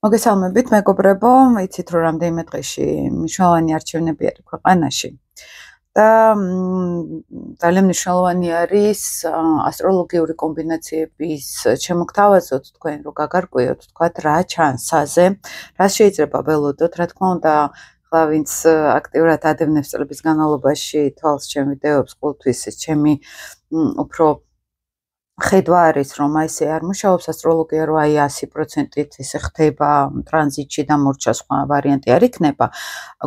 მოგესალმებით, მეგობრებო, იცით რომ რამდენიმე დღეში მნიშვნელოვანი არჩევნები არის ქვეყანაში და ძალიან მნიშვნელოვანი არის ასტროლოგიური კომბინაციების შემოგთავაზოთ თქვენ, რომ გაგარკვიოთ, თქვათ, რა ჩანსაზე, რა შეიძლება ველოდოთ, რა თქმა უნდა, ხლა ვინც აქტიურად ადევნებს წლების განმავლობაში თვალს ჩემ ვიდეოებს, ყოველთვის ჩემი უფრო ხედვა არის, რომ აი ესე არ მუშაობს ასტროლოგია, რომ აი 100%-ით ესე ხდება ტრანზიტში და მორჩა სხვა ვარიანტი არ იქნება.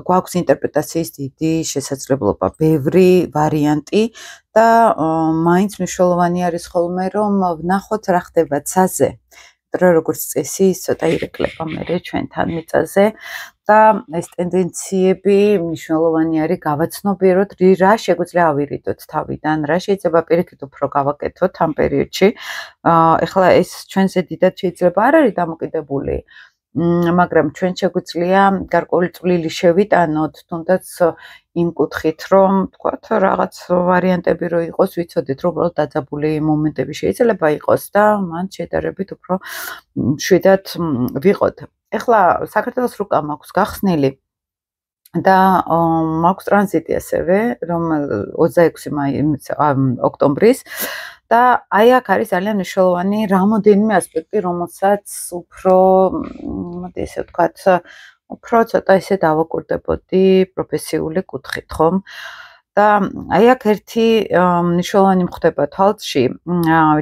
გვაქვს ინტერპრეტაციის დიდი შესაძლებლობა, ბევრი ვარიანტი და მაინც მნიშვნელოვანი არის ხოლმე, რომ ვნახოთ რა ხდება ცაზე. რომ როგორც წესი, ცოტა ირეკლება მე ჩვენთან მიწაზე და ეს ტენდენციები მნიშვნელოვანი არის გავაცნობიეროთ, რა შეგვიძლია ავირიდოთ თავიდან, რა შეიძლება პირიქით უფრო გავაკეთოთ ამ პერიოდში. ეხლა ეს ჩვენზე დიდად შეიძლება არ არის დამოკიდებული, მაგრამ ჩვენ შეგვიძლია გარკვეული წვლილი შევიტანოთ, თუნდაც იმ კუთხით, რომ თქვათ რაღაც ვარიანტები რო იყოს, ვიცოდეთ, რომ უბრალოდ დაძაბული მომენტები შეიძლება იყოს და მან შედარებით უფრო შვიდად ვიყოთ. ეხლა საქართველოს რუკა მაქვს გახსნილი და მაქვს ტრანზიტი ასევე, რომ 26 ოქტომბრის და აი აქ არის ძალიან მნიშვნელოვანი რამოდენიმე ასპექტი, რომელსაც უფრო, მოდი ესე ვთქვათ, უფრო ცოტა ესე დავაკვირდებოდი პროფესიული კუთხით, ხომ? და აი აქ ერთი მნიშვნელოვანი მხდება თვალში,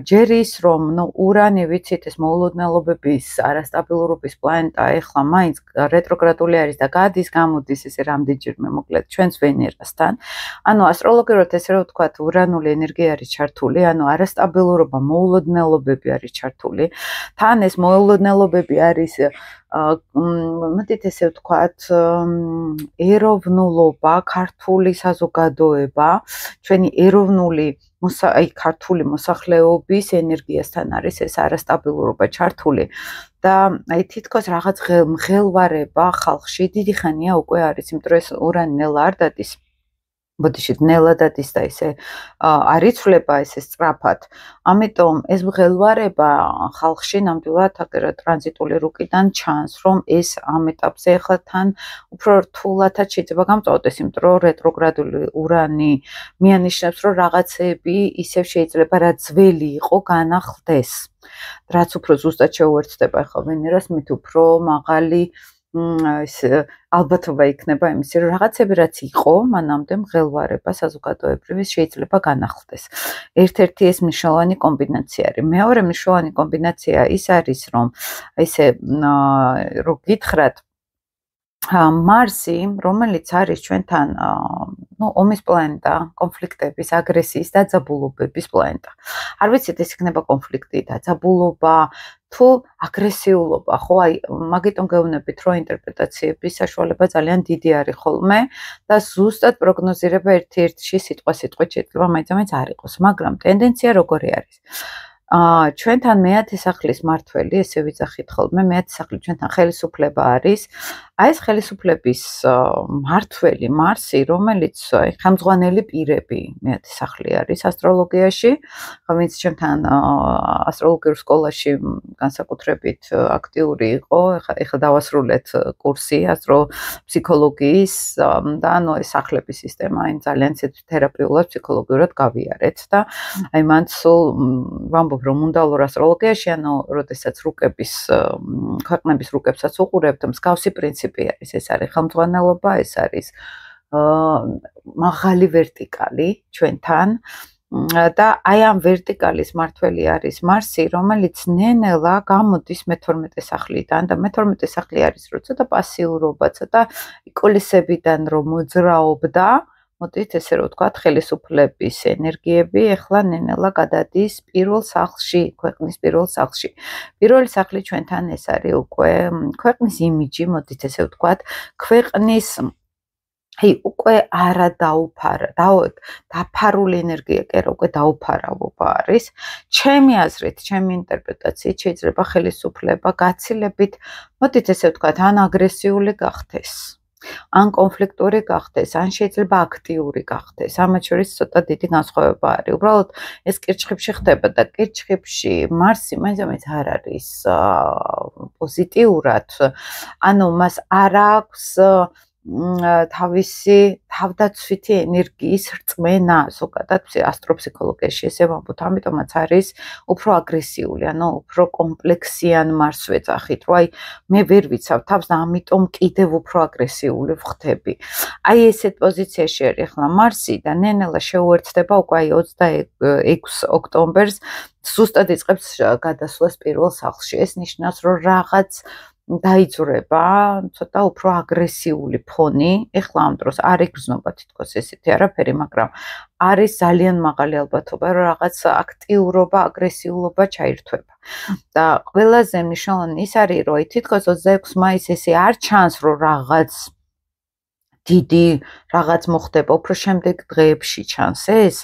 ჯერ ის, რომ ურანი, ვიცით, ეს მოულოდნელობების, არასტაბილურობის პლანეტა, ეხლა მაინც რეტროგრადული არის და გადის, გამოდის ესე რამდენჯერმე, მოკლედ ჩვენს ვენერასთან. ანუ ასტროლოგიურად ესე რომ ვთქვათ, ურანული ენერგია არის ჩართული, ანუ არასტაბილურობა, მოულოდნელობები არის ჩართული. თან ეს მოულოდნელობები არის მოდით ესე ვთქვათ, ეროვნულობა, ქართული საზოგადოება, ჩვენი ეროვნული აი ქართული მოსახლეობის ენერგიასთან არის ეს არასტაბილურობა ჩართული და აი თითქოს რაღაც მღელვარება ხალხში დიდი ხანია უკვე არის, იმიტომ რომ ეს ურანი ნელა არ დადის. ბოდიში ნელა დადის და ესე არ იცვლება ესე სწრაფად. ამიტომ ეს მღელვარება ხალხში ნამდვილად ტრანზიტული რუკიდან ჩანს, რომ ეს ამ ეტაპზე ახლა თან უფრო რთულადაც შეიძლება გამწვავდეს, იმიტომ რომ რეტროგრადული ურანი მიანიშნებს, რომ რაღაცები ისევ შეიძლება რა ძველი იყო განახლდეს. რაც უფრო ზუსტად შეუერთდება ახლა ვენერას, მით უფრო მაღალი ეს ალბათობა იქნება იმისი, რომ რაღაცები რაც იყო, მანამდე მღელვარება საზოგადოებრივი შეიძლება განახლდეს. ერთ-ერთი ეს მნიშვნელოვანი კომბინაცია არის. მეორე მნიშვნელოვანი კომბინაცია ის არის, რომ ესე რო გითხრათ მარსი, რომელიც არის ჩვენთან ომის პლანეტა, კონფლიქტების, აგრესიის, დაძაბულობების პლანეტა. არ ვიცით, ეს იქნება კონფლიქტი, დაძაბულობა თუ აგრესიულობა, ხო, აი, მაგიტომ გეუბნებით, რომ ინტერპრეტაციების საშუალება ძალიან დიდი არის ხოლმე და ზუსტად პროგნოზირება ერთ-ერთში სიტყვით შეიძლება მაინც არ იყოს, მაგრამ ტენდენცია როგორი არის? ჩვენთან მეათე სახლის მმართველი, ესე ვიძახით ხოლმე, მეათე სახლი ჩვენთან ხელისუფლება არის. აი ეს ხელისუფლების მმართველი მარსი, რომელიც ხელმძღვანელი პირები, მეათე სახლი არის ასტროლოგიაში, ვინც ჩვენთან ასტროლოგიურ სკოლაში განსაკუთრებით აქტიური იყო, ეხლა დავასრულეთ კურსი ასტროფსიქოლოგიის და ანუ ეს სახლების სისტემა აი ძალიან თერაპიულად ფსიქოლოგიურად გავიარეთ და აი მან სულ ვამბობ რომ უნდალურ ასტროლოგიაში, ანუ როდესაც რუკების ქვეყნების რუკებსაც უყურებთ, მსგავსი პრინციპი არის, ეს არის ხელმძღვანელობა, ეს არის მაღალი ვერტიკალი ჩვენთან და აი ამ ვერტიკალის მმართველი არის მარსი, რომელიც ნენელა გამოდის მე-12 სახლიდან და მე-12 სახლი არის რო ცოტა პასიურობა, ცოტა იკოლისებიდან რომ მოძრაობდა, მოდით ესე რომ ვთქვათ, ხელისუფლების ენერგიები ეხლა ნენელა გადადის პირველ სახლში, ქვეყნის პირველ სახლში. პირველი სახლი ჩვენთან ეს არის უკვე ქვეყნის იმიჯი, მოდით ესე ვთქვათ, ქვეყნის აი უკვე არა დაფარული ენერგია, კი არა, უკვე დაუფარავობა არის. ჩემი აზრით, ჩემი ინტერპრეტაციით შეიძლება ხელისუფლება გაცილებით, მოდით ესე ვთქვათ, ან აგრესიული გახდეს. ან კონფლიქტური გახდეს, ან შეიძლება აქტიური გახდეს. ამათ შორის ცოტა დიდი განსხვავება არის. უბრალოდ ეს კირჩხიბში ხდება და კირჩხიბში მარსი მაინც არ არის პოზიტიურად, ანუ მას არ აქვს თავისი თავდაცვითი ენერგიის რწმენა, ზოგადად ასტროფსიქოლოგიაში ესე ვამბობ, ამიტომაც არის უფრო აგრესიული, ანუ უფრო კომპლექსიან მარს ვეძახით, რომ აი მე ვერ ვიცავ თავს და ამიტომ კიდევ უფრო აგრესიული ვხდები. აი ესეთ პოზიციაში არის ახლა მარსი და ნენელა შეუერთდება უკვე აი 26 ოქტომბერს ზუსტად იწყებს გადასვლას პირველ სახლში. ეს ნიშნავს, რომ რაღაც დაიძვრება ცოტა უფრო აგრესიული ფონი. ეხლა ამ დროს არ იგრძნობა თითქოს ესეთი არაფერი, მაგრამ არის ძალიან მაღალი ალბათობა, რომ რაღაც აქტიურობა, აგრესიულობა ჩაირთვება. და ყველაზე მნიშვნელოვანი ის არის, რომ თითქოს 26 მაისს ესე არ ჩანს, რომ რაღაც დიდი რაღაც მოხდება, უფრო შემდეგ დღეებში ჩანს ეს,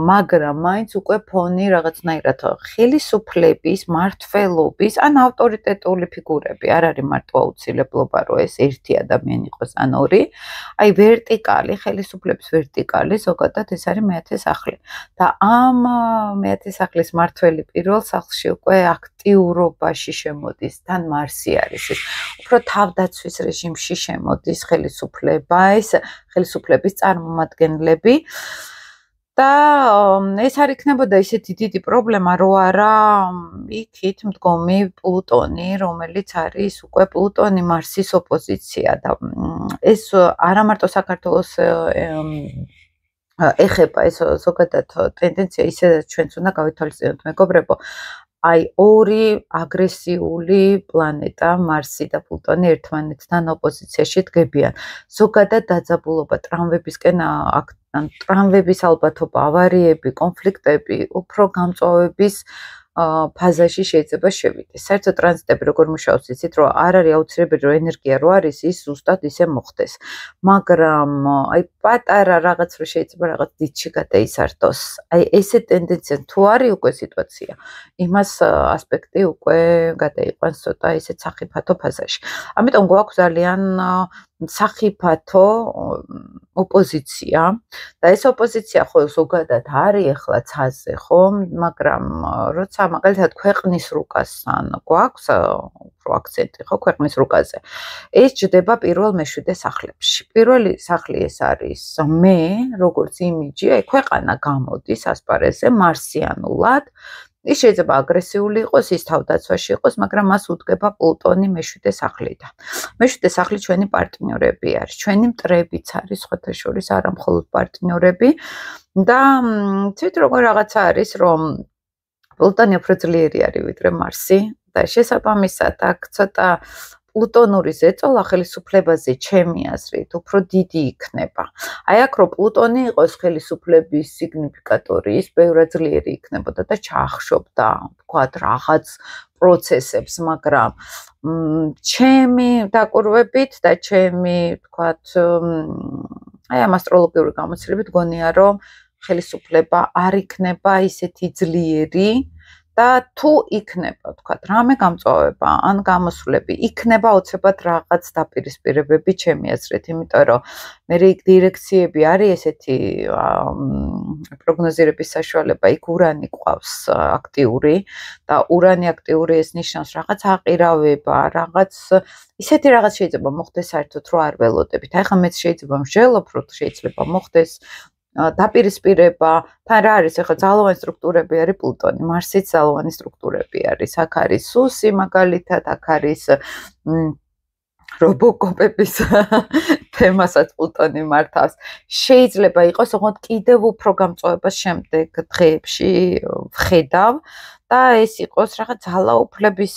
მაგრამ მაინც უკვე ფონი რაღაცნაირად ხელისუფლების, მმართველობის, ან ავტორიტეტული ფიგურები, არ არის მარტო აუცილებლობა, რომ ეს ერთი ადამიანი იყოს, ან ორი, აი ვერტიკალი, ხელისუფლების ვერტიკალი, ზოგადად ეს არის მეათე სახლი. და ამ მეათე სახლის მმართველი პირველ სახლში უკვე აქტიურობაში შემოდის, თან მარსი არის ეს. უფრო თავდაცვის რეჟიმში შემოდის ხელისუფლების წარმომადგენლები და ეს არ იქნებოდა ისეთი დიდი პრობლემა, რო არა იქით მდგომი პლუტონი, რომელიც არის უკვე პლუტონი მარსის ოპოზიცია და ეს არა მარტო საქართველოს ეხება ეს ზოგადად ტენდენცია ისედაც ჩვენც უნდა გავითვალისწინოთ მეგობრებო. აი ორი აგრესიული პლანეტა მარსი და პლუტონი ერთმანეთთან ოპოზიციაში დგებიან. ზოგადად დაძაბულობა ტრამვებისკენ ტრამვების ალბათობა, ავარიები, კონფლიქტები, უფრო გამწვავების ფაზაში შეიძლება შევიდეს. საერთოდ ტრანზიტები როგორ მუშაობს, იცით, რომ არ არის აუცილებელი, რომ ენერგია რო არის, ის ზუსტად ისე მოხდეს. მაგრამ აი პატარა რაღაც რო შეიძლება რაღაც დიდში გადაისართოს. აი ესე ტენდენცია თუ არის უკვე სიტუაცია, იმას ასპექტი უკვე გადაიყვანს ცოტა ისეთ სახიფათო ფაზაში. ამიტომ გვაქვს ძალიან სახიფათო ოპოზიცია და ეს ოპოზიცია ხო ზოგადად არის ახლა ცაზე, ხო, მაგრამ როცა მაგალითად ქვეყნის რუკას ან გვაქვს უფრო აქცენტი ხო ქვეყნის რუკაზე. ეს ჯდება პირველ მეშვიდე სახლებში. პირველი სახლი ეს არის მე, როგორც იმიჯი, აი ქვეყანა გამოდის ასპარეზზე მარსიანულად. ის შეიძლება აგრესიული იყოს, ის თავდაცვაში იყოს, მაგრამ მას უდგება პლუტონი მეშვიდე სახლიდან. მეშვიდე სახლი ჩვენი პარტნიორები არის, ჩვენი მტრებიც არის, სხვათა შორის არა მხოლოდ პარტნიორები და თვით როგორ რაღაცა არის, რომ პლუტონი უფრო ძლიერი არის ვიდრე მარსი და შესაბამისად აქ ცოტა პლუტონური ზეწოლა ხელისუფლებაზე ჩემი აზრით უფრო დიდი იქნება. აი აქ რო პლუტონი იყოს ხელისუფლების სიგნიფიკატორი, ის ბევრად ძლიერი იქნებოდა და ჩაახშობდა, თქვათ, რაღაც პროცესებს, მაგრამ ჩემი დაკვირვებით და ჩემი, თქვათ, აი ამ ასტროლოგიური გამოცდილებით გონია, რომ ხელისუფლება არ იქნება ისეთი ძლიერი და თუ იქნება, თქვათ, რამე გამწვავება ან გამოსვლები, იქნება აუცილებლად რაღაც დაპირისპირებები ჩემი აზრით, იმიტომ რომ მე იქ დირექციები არის ესეთი პროგნოზირების საშუალება, იქ ურანი ყავს აქტიური და ურანი აქტიური ეს ნიშნავს რაღაც აყირავება, რაღაც ისეთი რაღაც შეიძლება მოხდეს საერთოდ რო არ ველოდებით. აი ხა მეც შეიძლება მსჯელობ, რომ შეიძლება მოხდეს დაპირისპირება, თან რა არის ახლა ძალოვანი სტრუქტურები არის პლუტონი, მარსიც ძალოვანი სტრუქტურები არის. აქ არის სუსი მაგალითად, აქ არის რობოკოპების თემასაც პლუტონი მართავს. შეიძლება იყოს ოღონდ კიდევ უფრო გამწვავებას შემდეგ დღეებში ვხედავ და ეს იყოს რაღაც ძალაუფლების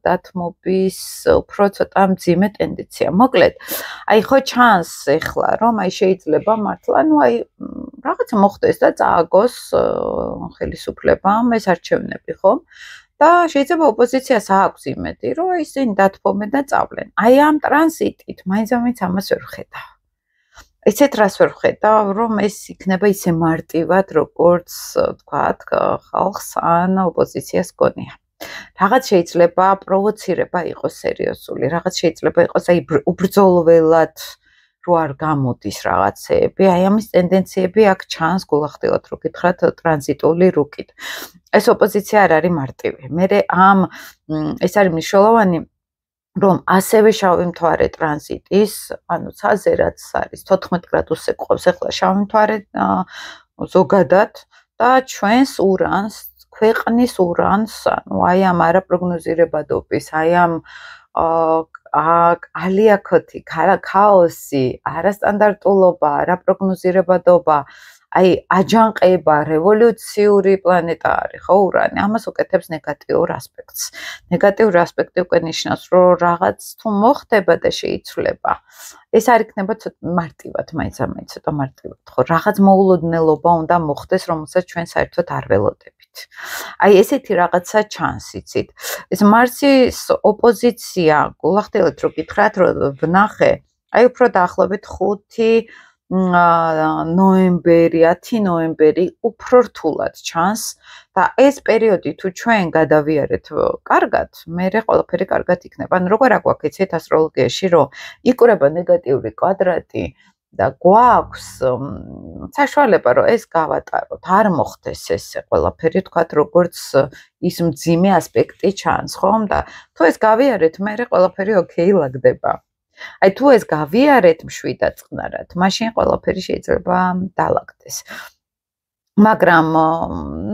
დათმობის უფრო ცოტა მძიმე ტენდენცია. მოკლედ, აი ხო ჩანს ეხლა რომ აი შეიძლება მართლა, ну აი რაღაცა მოხდეს და წააგოს ხელისუფლებამ ეს არჩევნები, ხო? და შეიძლება ოპოზიციას აქვს იმედი, რომ ისინი დათბობენ და წავლენ. აი ამ ტრანზიტით მაინც ამას ვერ ვხედავ. ესეთ რას ვერ ვხედავ, რომ ეს იქნება ისე მარტივად, როგორც თქვათ, ხალხს ან ოპოზიციას გონია. რაღაც შეიძლება პროვოცირება იყოს სერიოზული, რაღაც შეიძლება იყოს აი უბრძოლველად რო არ გამოდის რაღაცეები, აი ამის ტენდენციები აქ ჩანს გულახდილად რო გითხრათ ტრანზიტული რუკით. ეს ოპოზიცია არ არის მარტივი. მე ამ ეს არის მნიშვნელოვანი რომ ასევე შავი მთვარე ტრანზიტის, ანუ ცაზე რაც არის 14 გრადუსზე ყავს ახლა შავი მთვარე ზოგადად და ჩვენს ურანს, ქვეყნის ურანს, ანუ აი ამ არაპროგნოზირებადობის, აი ამ ალიაქოთი, ქაოსი, არასტანდარტულობა, არაპროგნოზირებადობა, აი აჯანყება, რევოლუციური პლანეტა არის, ხო, ურანი, ამას უკეთებს ნეგატიურ ასპექტს. ნეგატიური ასპექტი უკვე ნიშნავს, რომ რაღაც თუ მოხდება და შეიცვლება, ეს არ იქნება მარტივად, მაინც ცოტა მარტივად, ხო, რაღაც მოულოდნელობა უნდა მოხდეს, რომელსაც ჩვენ საერთოდ არ ველოდებით. აი ესეთი რაღაცა ჩანს, იცით. ეს მარსის ოპოზიცია, გულახდილად რო გითხრათ, რომ ვნახე, აი უფრო დაახლოებით 5 ნოემბერი, 10 ნოემბერი უფრო რთულად ჩანს და ეს პერიოდი თუ ჩვენ გადავიარეთ კარგად, მერე ყველაფერი კარგად იქნება. ანუ როგორ აგვაქვს იცით ასტროლოგიაში, რომ იკვრება ნეგატიური კვადრატი და გვაქვს საშუალება, რომ ეს გავატაროთ, არ მოხდეს ეს ყველაფერი, თქვათ, როგორც ის მძიმე ასპექტი ჩანს, ხომ? და თუ ეს გავიარეთ, მერე ყველაფერი ოკეი ლაგდება. აი თუ ეს გავიარეთ მშვიდად წყნარად, მაშინ ყველაფერი შეიძლება დალაგდეს. მაგრამ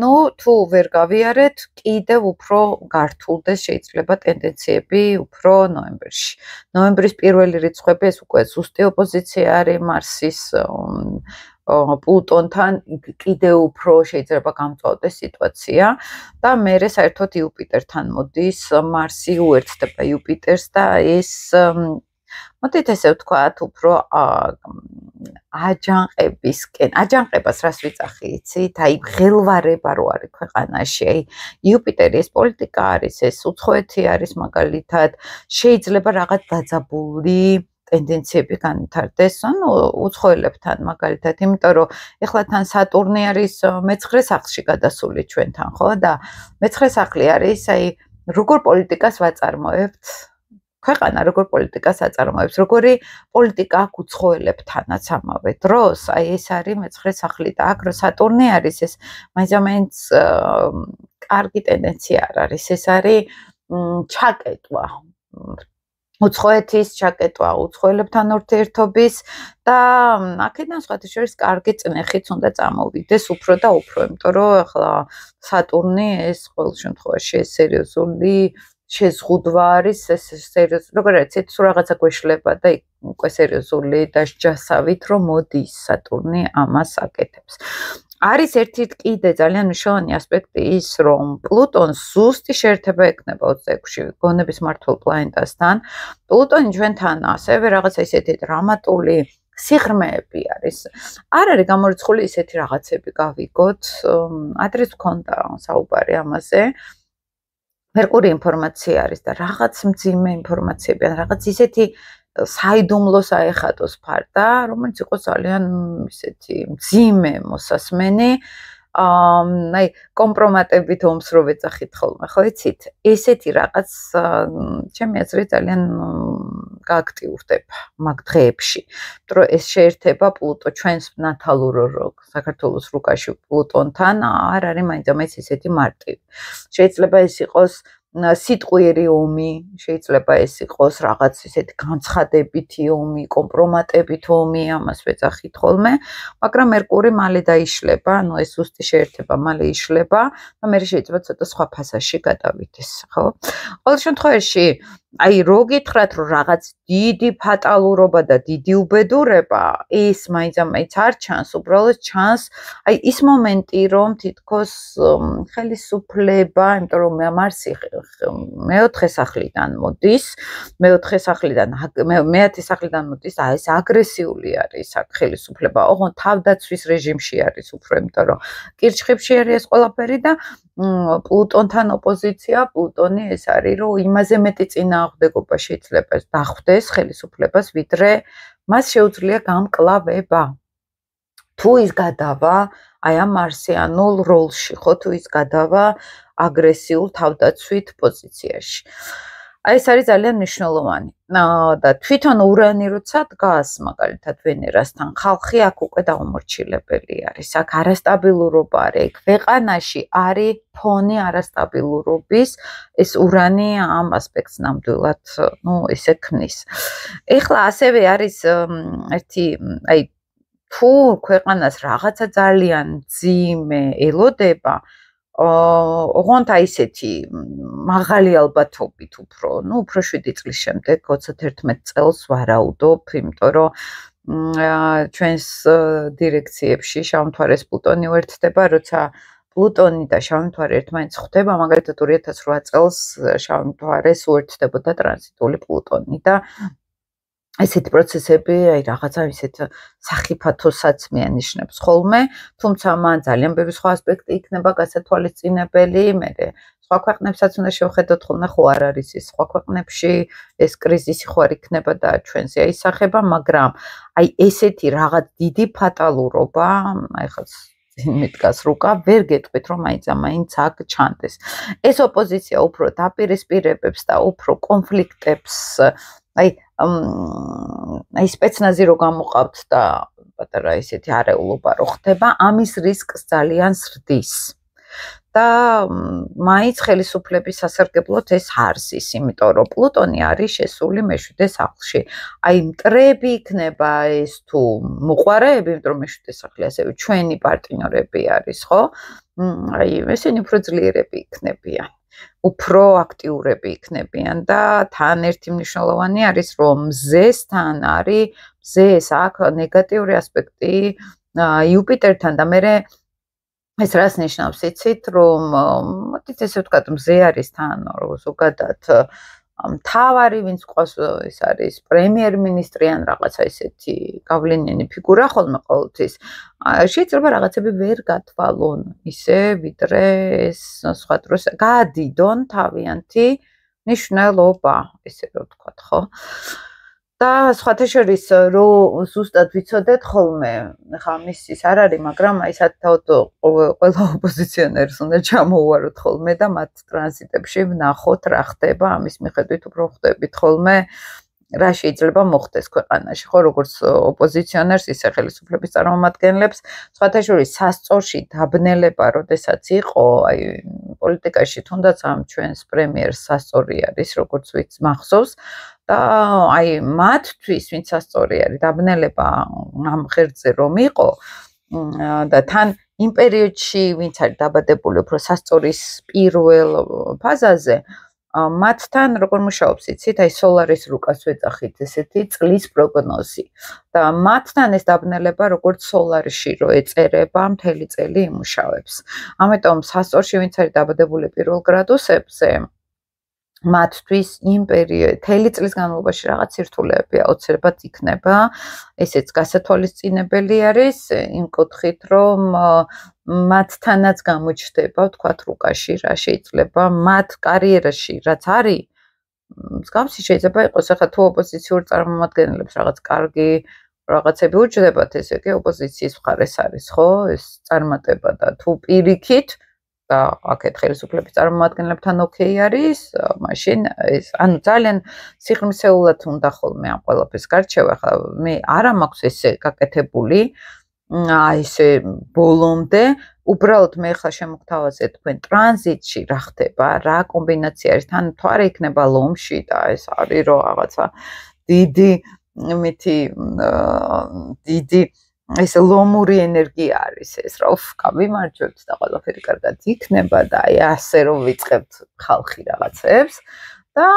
ნუ თუ ვერ გავიარეთ, კიდევ უფრო გართულდეს შეიძლება ტენდენციები უფრო ნოემბერში. ნოემბრის პირველი რიცხვები ეს უკვე ზუსტი ოპოზიცია არის მარსის პლუტონთან, კიდევ უფრო შეიძლება გამწვავდეს სიტუაცია და მერე საერთოდ იუპიტერთან მოდის, მარსი უერთდება იუპიტერს და ეს მოდით ესე ვთქვათ, უფრო აჯანყებისკენ, აჯანყებას რას ვიძახი, იცით? აი ღელვარება რო არის ქვეყანაში, აი იუპიტერი ეს პოლიტიკა არის, ეს უცხოეთი არის მაგალითად, შეიძლება რაღაც დაძაბული ტენდენციები განვითარდეს, ანუ უცხოელებთან მაგალითად, იმიტომ რომ ეხლა თან სატურნი არის მე-9 სახლში გადასული ჩვენთან, ხო? და მე-9 სახლი არის, აი როგორ პოლიტიკას ვაწარმოებთ? ქვეყანა როგორ პოლიტიკას აწარმოებს, როგორი პოლიტიკა აქვს უცხოელებთანაც ამავე დროს, აი ეს არის მე-9 სახლი და აქ რო სატურნი არის, ეს მაინც კარგი ტენდენცია არ არის, ეს არის ჩაკეტვა. უცხოეთის ჩაკეტვა, უცხოელებთან ურთიერთობის და აქედან სხვათა შორის კარგი წნეხიც უნდა წამოვიდეს უფრო და უფრო, იმიტომ რომ ახლა სატურნი ეს ყოველ შემთხვევაში ეს სერიოზული შეზღუდვა არის, ეს სერიოზული, როგორ იცით, თუ რაღაცა გვეშლება და უკვე სერიოზული დასჯასავით რომ მოდის სატურნი ამას აკეთებს. არის ერთი კიდე ძალიან მნიშვნელოვანი ასპექტი ის, რომ პლუტონს ზუსტი შეერთება ექნება 26-ში გონების მმართველ პლანეტასთან. პლუტონი ჩვენთან ასევე რაღაცა ისეთი დრამატული სიღრმეები არის. არ არის გამორიცხული ისეთი რაღაცები გავიგოთ. ადრეს ვქონდა საუბარი ამაზე. მერკური ინფორმაცია არის და რაღაც მძიმე ინფორმაციები, ან რაღაც ისეთი საიდუმლო საეხატო სფარდა, რომელიც იყო ძალიან ისეთი მძიმე მოსასმენი, აი კომპრომატებით ომს რო ვეძახით ხოლმე, ხო იცით? ესეთი რაღაც ჩემი აზრით ძალიან გააქტიურდება მაგ დღეებში, იმიტომ რომ ეს შეერთება პლუტო ჩვენს ნათალურ საქართველოს რუკაში პლუტონთან არ არის მაინც ისეთი მარტივი. შეიძლება ეს იყოს სიტყვიერი ომი, შეიძლება ეს იყოს რაღაც ისეთი განცხადებითი ომი, კომპრომატებით ომი, ამას ვეძახით ხოლმე, მაგრამ მერკური მალე დაიშლება, ანუ ეს ზუსტი შეერთება მალე იშლება და მე შეიძლება ცოტა სხვა ფასაში გადავიდეს, ხო? ყოველ შემთხვევაში, აი რო გითხრათ, რომ რაღაც დიდი ფატალურობა და დიდი უბედურება, ეს მაინც არ ჩანს, უბრალოდ ჩანს აი ის მომენტი, რომ თითქოს ხელისუფლება, იმიტომ რომ მარსი მე-4 სახლიდან მოდის, მე-4 სახლიდან, მე-10 სახლიდან მოდის, აი ეს აგრესიული არის აქ ხელისუფლება, ოღონდ თავდაცვის რეჟიმში არის უფრო, იმიტომ რომ კირჩხიბში არის ეს ყველაფერი და პლუტონთან ოპოზიცია, პლუტონი ეს არის, რომ იმაზე მეტი წინააღმდეგობა შეიძლება დახვდეს ხელისუფლებას, ვიდრე მას შეუძლია გამკლავება. თუ ის გადავა აი ამ მარსიანულ როლში, ხო, თუ ის გადავა აგრესიულ თავდაცვით პოზიციაში. აი ეს არის ძალიან მნიშვნელოვანი. და თვითონ ურანი როცა დგას, მაგალითად ვენერასთან, ხალხი აქ უკვე დაუმორჩილებელი არის. აქ არასტაბილურობა არის. ქვეყანაში არის ფონი არასტაბილურობის, ეს ურანი ამ ასპექტს ნამდვილად, ესე ქმნის. ეხლა ასევე არის ერთი, აი თუ ქვეყანას რაღაცა ძალიან ძიმე ელოდება, ოღონდ აი ესეთი მაღალი ალბათობით უფრო, უფრო 7 წლის შემდეგ 21 წელს ვარაუდობ, იმიტომ რომ ჩვენს დირექციებში შავმთვარეს პლუტონი უერთდება, როცა პლუტონი და შავმთვარე ერთმანეთს ხვდება, მაგალითად 2008 წელს შავმთვარეს უერთდებოდა ტრანზიტული პლუტონი და ესეთი პროცესები, აი რაღაცა ისეთ სახიფათოსაც მიანიშნებს ხოლმე, თუმცა მან ძალიან ბევრი სხვა ასპექტი იქნება გასათვალისწინებელი, მე სხვა ქვეყნებსაც უნდა შევხედოთ ხოლმე, ხო არ არის ის სხვა ქვეყნებში ეს კრიზისი ხო არ იქნება და ჩვენზე აისახება, მაგრამ აი ესეთი რაღაც დიდი ფატალურობა, აი ხალხ მიდგას რუკა, ვერ გეტყვით რომ მაინც აქ ჩანდეს. ეს ოპოზიცია უფრო დაპირისპირებებს და უფრო კონფლიქტებს აი სპეცნაზი რო გამოყავთ და პატარა ისეთი არეულობა რო ხდება, ამის რისკს ძალიან ზრდის. და მაინც ხელისუფლების სასარგებლოდ ეს არზის, იმიტომ რომ პლუტონი არის შესული მე-7 სახლში. აი მტრები იქნება ეს თუ მოყვარეები, იმიტომ რომ მე-7 სახლი ასევე ჩვენი პარტნიორები არის, ხო? აი ესენი უფრო ძლიერები იქნებიან. უფრო აქტიურები იქნებიან და თან ერთი მნიშვნელოვანი არის რომ მზესთან არის მზეს აქ ნეგატიური ასპექტი იუპიტერთან და მე ეს რას ნიშნავს იცით რომ მოდით ესე ვთქვათ მზე არის თან ზოგადად მთავარი ვინც ყავს ეს არის პრემიერ-მინისტრი ან რაღაცა ისეთი გავლენიანი ფიგურა ხოლმე ყოველთვის შეიძლება რაღაცები ვერ გათვალონ ისე ვიდრე ეს სხვა დროს გაადიდონ თავიანთი ნიშნულობა ესე რომ ვთქვათ ხო და სხვათა შორის რომ ზუსტად ვიცოდეთ ხოლმე ხა მისის არ არის მაგრამ აი სათავოდ ყველა ოპოზიციონერს უნდა ჩამოუვაროთ ხოლმე და მათ ტრანზიტებში ვნახოთ რა ხდება ამის მიხედვით უფრო ხვდებით ხოლმე რა შეიძლება მოხდეს ქვეყანაში ხო როგორც ოპოზიციონერს ისე ხელისუფლების წარმომადგენლებს სხვათა შორის სასწორში დაბნელება როდესაც იყო აი პოლიტიკაში თუნდაც ამ ჩვენს პრემიერს სასწორი არის როგორც ვიცი მახსოვს და აი მათთვის ვინც სასწორი არის დაბნელება ამ ღერძზე რომ იყო და თან იმ პერიოდში ვინც არის დაბადებული უფრო სასწორის პირველ ფაზაზე მათთან როგორ მუშაობს იცით აი სოლარის რუკას ვეძახით ესეთი წლის პროგნოზი და მათთან ეს დაბნელება როგორც სოლარში რო ეწერება მთელი წელი იმუშავებს ამიტომ სასწორში ვინც არის დაბადებული პირველ გრადუსებზე მათთვის იმ პერიოდში მთელი წლის განმავლობაში რაღაც სირთულეები აუცილებლად იქნება ესეც გასათვალისწინებელი არის იმ კუთხით რომ მათთანაც გამოჩნდება ვთქვათ რუკაში რა შეიძლება მათ კარიერაში რაც არის მსგავსი შეიძლება იყოს ახლა თუ ოპოზიციურ წარმომადგენლებს რაღაც კარგი რაღაცები უჯდებათ ესე კი ოპოზიციის მხარეს არის ხო ეს წარმატება და თუ პირიქით და აქეთ ხელისუფლების წარმომადგენლებთან ოკეი არის, მაშინ ეს ანუ ძალიან სიღრმისეულად უნდა ხოლმე ამ ყველაფერს გარჩევა. ხა მე არა მაქვს ესე გაკეთებული აი ესე ბოლომდე, უბრალოდ მე ხა შემოგთავაზეთ თქვენ ტრანზიტში რა ხდება, რა კომბინაცია არის, თან თვარე იქნება ლომში და ეს არის რომ რაღაცა დიდი ეს ლომური ენერგია არის ეს რა გავიმარჯვებთ და ყველაფერი კარგად იქნება და აი ასე რომ ვიწყებთ ხალხი რაღაცებს და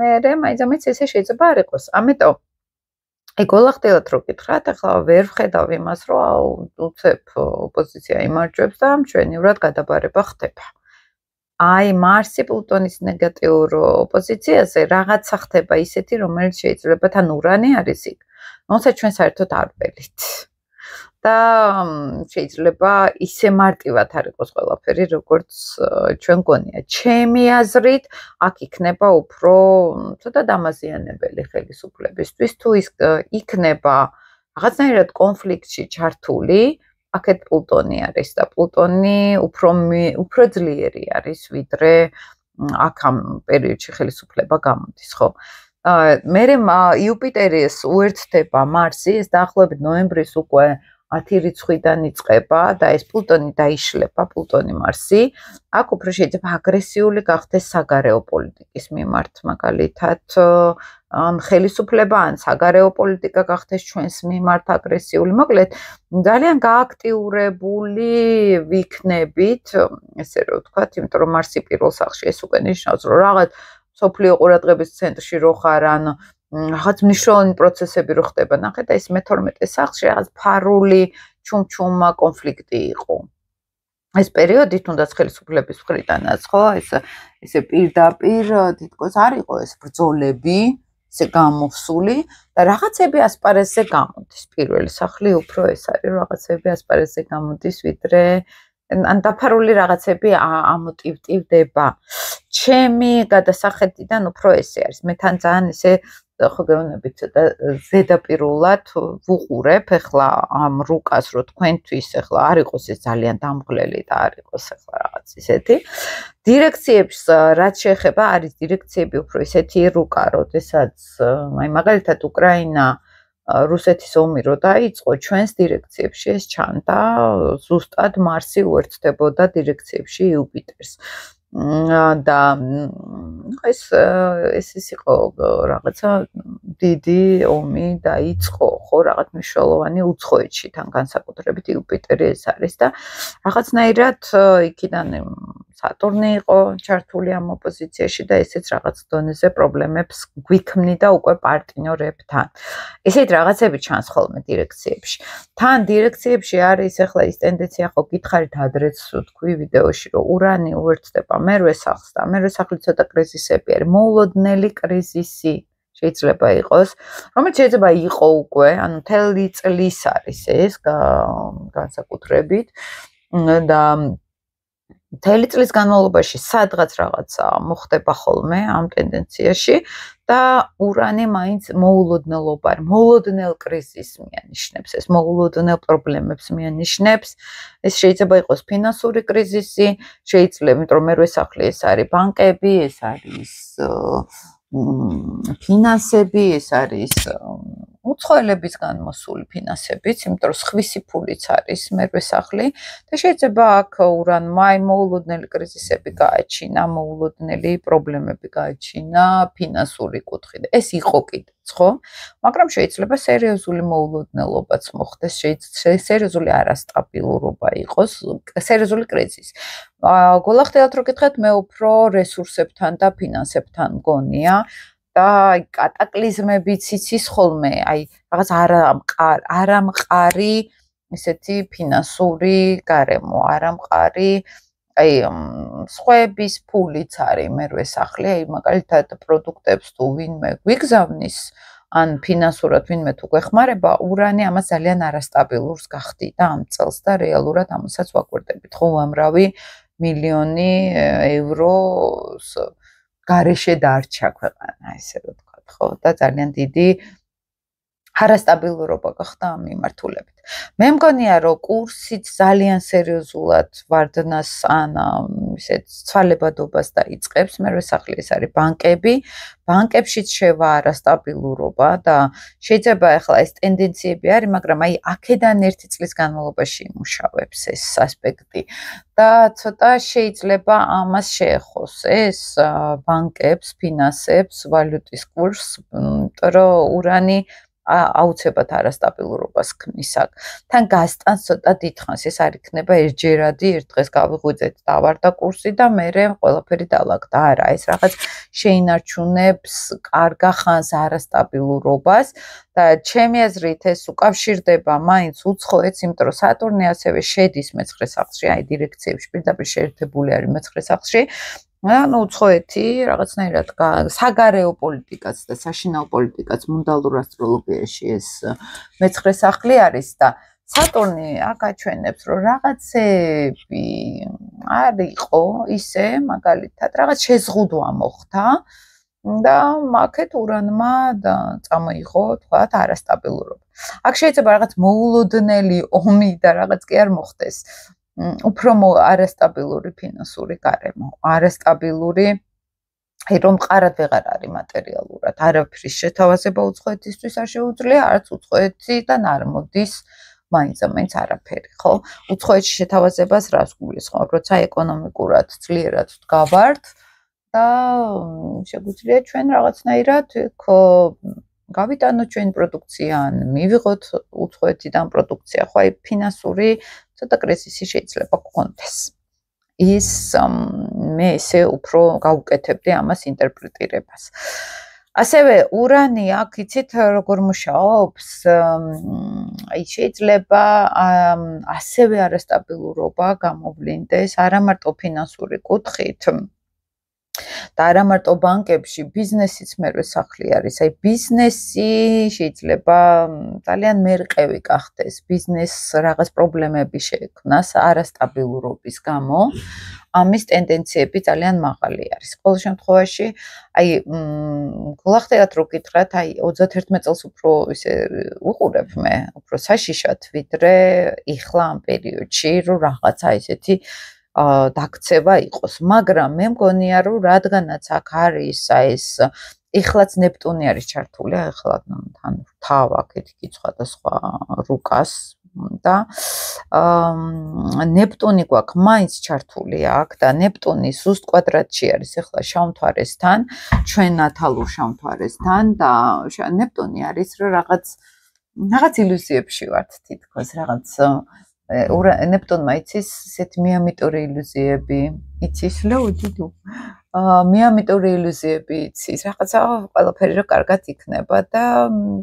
მე მაინც ესე შეიძლება არ იყოს ამიტომ ეკოლოგიურად რო გითხრათ ახლა ვერ ვხედავ იმას რომ უცებ ოპოზიცია იმარჯვებს და მშვენივრად გადაბარება ხდება აი მარსი პლუტონის ნეგატიურ ოპოზიციაზე რაღაცა ხდება ისეთი რომელიც შეიძლება თან ურანი არის იქ რომელსაც ჩვენ საერთოდ არ ველით და შეიძლება ისე მარტივად არ იყოს ყველაფერი როგორც ჩვენ გონია ჩემი აზრით აქ იქნება უფრო ცოტა დამაზიანებელი ხელისუფლებისთვის თუ ის იქნება რაღაცნაირად კონფლიქტში ჩართული აქეთ პლუტონი არის და პლუტონი უფრო ძლიერი არის, ვიდრე აქ ამ პერიოდში ხელისუფლება გამოდის, ხო? მერე იუპიტერის უერთდება მარსი, ეს დაახლოებით ნოემბრის უკვე 10 რიცხვიდან იწყება და ეს პლუტონი დაიშლება, პლუტონი მარსი. აქ უფრო შეიძლება აგრესიული გახდეს საგარეო პოლიტიკის მიმართ, მაგალითად, ან ხელისუფლება, ან საგარეო პოლიტიკა გახდეს ჩვენს მიმართ აგრესიული. მოკლედ, ძალიან გააქტიურებული ვიქნებით, ესე რომ ვთქვათ, იმიტომ რომ მარსი პირველ სახლში ეს უკვე ნიშნავს, რომ რაღაც სოფლიო ყურადღების ცენტრში რო ხარ, ან რაღაც მნიშვნელოვანი პროცესები რო ხდება, ნახეთ, ეს მე-12 სახლში რაღაც ფარული ჩუმჩუმა კონფლიქტი იყო. ეს პერიოდი თუნდაც ხელისუფლების მხრიდანაც, ხო, ესე პირდაპირ თითქოს არ იყო ეს ბრძოლები, ესე გამოსული და რაღაცები ასპარეზზე გამოდის. პირველი სახლი უფრო ეს არის, რაღაცები ასპარეზზე გამოდის, ვიდრე ან დაფარული რაღაცები ამოტივტივდება. ჩემი გადასახედიდან უფრო ესე არის. მე თან ძალიან ესე ხო გეუბნებით ცოტა ზედაპირულად ვუყურებ ახლა ამ რუკას, რომ თქვენთვის ახლა არ იყოს ეს ძალიან დამღლელი და არ იყოს ახლა რაღაც ისეთი. დირექციებს რაც შეეხება, არის დირექციები უფრო ისეთი რუკა, როდესაც აი მაგალითად უკრაინა რუსეთის ომი რო დაიწყო, ჩვენს დირექციებში ეს ჩანდა, ზუსტად მარსი უერთდებოდა დირექციებში იუპიტერს. და ეს იყო რაღაცა დიდი ომი დაიწყო, ხო, რაღაც მნიშვნელოვანი უცხოეთში თან განსაკუთრებით იუპიტერი ეს არის და რაღაცნაირად იქიდან სატურნი იყო ჩართული ამ ოპოზიციაში და ესეც რაღაც დონეზე პრობლემებს გვიქმნიდა უკვე პარტნიორებთან. ესეთ რაღაცები ჩანს ხოლმე დირექციებში. თან დირექციებში არის ახლა ის ტენდენცია, ხო გითხარით ადრეც თქვი ვიდეოში, რომ ურანი უერთდება მერვე სახლს და მერვე სახლი ცოტა კრიზისები არის, მოულოდნელი კრიზისი შეიძლება იყოს, რომელიც შეიძლება იყო უკვე, ანუ მთელი წლის არის ეს განსაკუთრებით და მთელი წლის განმავლობაში სადღაც რაღაცა მოხდება ხოლმე ამ ტენდენციაში და ურანი მაინც მოულოდნელობა, მოულოდნელ კრიზისს მიანიშნებს, ეს მოულოდნელ პრობლემებს მიანიშნებს. ეს შეიძლება იყოს ფინანსური კრიზისი, შეიძლება, იმიტომ რომ მერვე სახლი ეს არის ბანკები, ეს არის ფინანსები, ეს არის უცხოელებისგან მოსული ფინანსებიც, იმიტომ რომ სხვისი ფულიც არის მერვე სახლი და შეიძლება აქ ურანმა მოულოდნელი კრიზისები გააჩინა, მოულოდნელი პრობლემები გააჩინა ფინანსური კუთხით. ეს იყო კიდეც, ხო? მაგრამ შეიძლება სერიოზული მოულოდნელობაც მოხდეს, სერიოზული არასტაბილურობა იყოს, სერიოზული კრიზისი. გულახდილად რო გითხრათ, მე უფრო რესურსებთან და ფინანსებთან მგონია. და აი კატაკლიზმებიც იცის ხოლმე, აი რაღაც არამყარი ესეთი ფინანსური გარემო, არამყარი აი სხვების ფულიც არის მერვე სახლი, აი მაგალითად პროდუქტებს თუ ვინმე გვიგზავნის, ან ფინანსურად ვინმე თუ გვეხმარება, ურანი ამას ძალიან არასტაბილურს გახდიდა ამ წელს და რეალურად ამასაც ვაკვირდებით, ხო, უამრავი მილიონი ევროს გარეშე დარჩა ქვეყანა, ესე რომ ვთქვათ, ხო, და ძალიან დიდი არასტაბილურობა გახდა ამ მიმართულებით. მე მგონია, რომ კურსიც ძალიან სერიოზულად ვარდნას ან ისეთ ცვალებადობას დაიწყებს, მერვე სახლი ეს არის ბანკები, ბანკებშიც შევა არასტაბილურობა და შეიძლება ახლა ეს ტენდენციები არის, მაგრამ აი აქედან ერთი წლის განმავლობაში იმუშავებს ეს ასპექტი და ცოტა შეიძლება ამას შეეხოს ეს ბანკებს, ფინანსებს, ვალუტის კურსს, იმიტომ რომ ურანი აუცილებლად არასტაბილურობას ქმნის აქ. თან გასტანს ცოტა დიდხანს, ეს არ იქნება ერთჯერადი, ერთ დღეს გავიღვიძეთ, დავარდა კურსი და მერე ყველაფერი დავაგდა. არა, ეს რაღაც შეინარჩუნებს კარგა ხანს არასტაბილურობას და ჩემი აზრით ეს უკავშირდება მაინც უცხოეთს, იმიტომ რომ სატურნი ასევე შედის მე-9 სახლში, აი დირექციებში პირდაპირ შეერთებული არის მე-9 სახლში. ანუ უცხოეთი რაღაცნაირად საგარეო პოლიტიკაც და საშინაო პოლიტიკაც მუნდალურ ასტროლოგიაში ეს მე-9 სახლი არის და სატურნი აქ აჩვენებს, რომ რაღაცები არ იყო ისე, მაგალითად, რაღაც შეზღუდვა მოხდა და აქეთ ურანმა წამოიღო თქვათ არასტაბილურობა. აქ შეიძლება რაღაც მოულოდნელი ომი და რაღაც კი არ მოხდეს. უფრო არასტაბილური ფინანსური გარემო, არასტაბილური რომ მყარად ვეღარ არის მატერიალურად, არაფრის შეთავაზება უცხოეთისთვის არ შეუძლია, არც უცხოეთიდან არ მოდის მაინც არაფერი, ხო? უცხოეთში შეთავაზებას რას გულისხმობ, როცა ეკონომიკურად ძლიერად ვდგავართ და შეგვიძლია ჩვენ რაღაცნაირად გავიტანოთ ჩვენი პროდუქცია, ან მივიღოთ უცხოეთიდან პროდუქცია, ხო, აი ფინანსური ცოტა კრიზისი შეიძლება გქონდეს. ის მე ესე უფრო გავუკეთებდი ამას ინტერპრეტირებას. ასევე ურანი აქ იცით როგორ მუშაობს? აი შეიძლება ასევე არასტაბილურობა გამოვლინდეს არა მარტო ფინანსური კუთხით და არა მარტო ბანკებში, ბიზნესიც მერვე სახლი არის. აი ბიზნესი შეიძლება ძალიან მერყევი გახდეს, ბიზნესს რაღაც პრობლემები შეექმნას არასტაბილურობის გამო. ამის ტენდენციები ძალიან მაღალი არის. ყოველ შემთხვევაში, აი გულახდერათ რო გითხრათ, აი 31 წელს უფრო ისე უყურებ მე, უფრო საშიშად, ვიდრე ეხლა ამ პერიოდში, რომ რაღაცა ისეთი დაქცევა იყოს, მაგრამ მე მგონია, რომ რადგანაც აქ არის ეს ეხლაც ნეპტუნი არის ჩართული, ეხლა თან თავ აქეთ კიცხვა და სხვა რუკას და ნეპტუნი გვაქვს მაინც ჩართული აქ და ნეპტუნი ზუსტ კვადრატში არის ეხლა შავმთვარესთან, ჩვენ ნათალურ შავმთვარესთან და ნეპტუნი არის რომ რაღაც ილუზიებში ვართ თითქოს, რაღაც ნეპტუნმა იცის ესეთი მიამიტური ილუზიები, იცის ლეუდიდუ. მიამიტური ილუზიები იცის, რაღაცა ყველაფერი რა კარგად იქნება და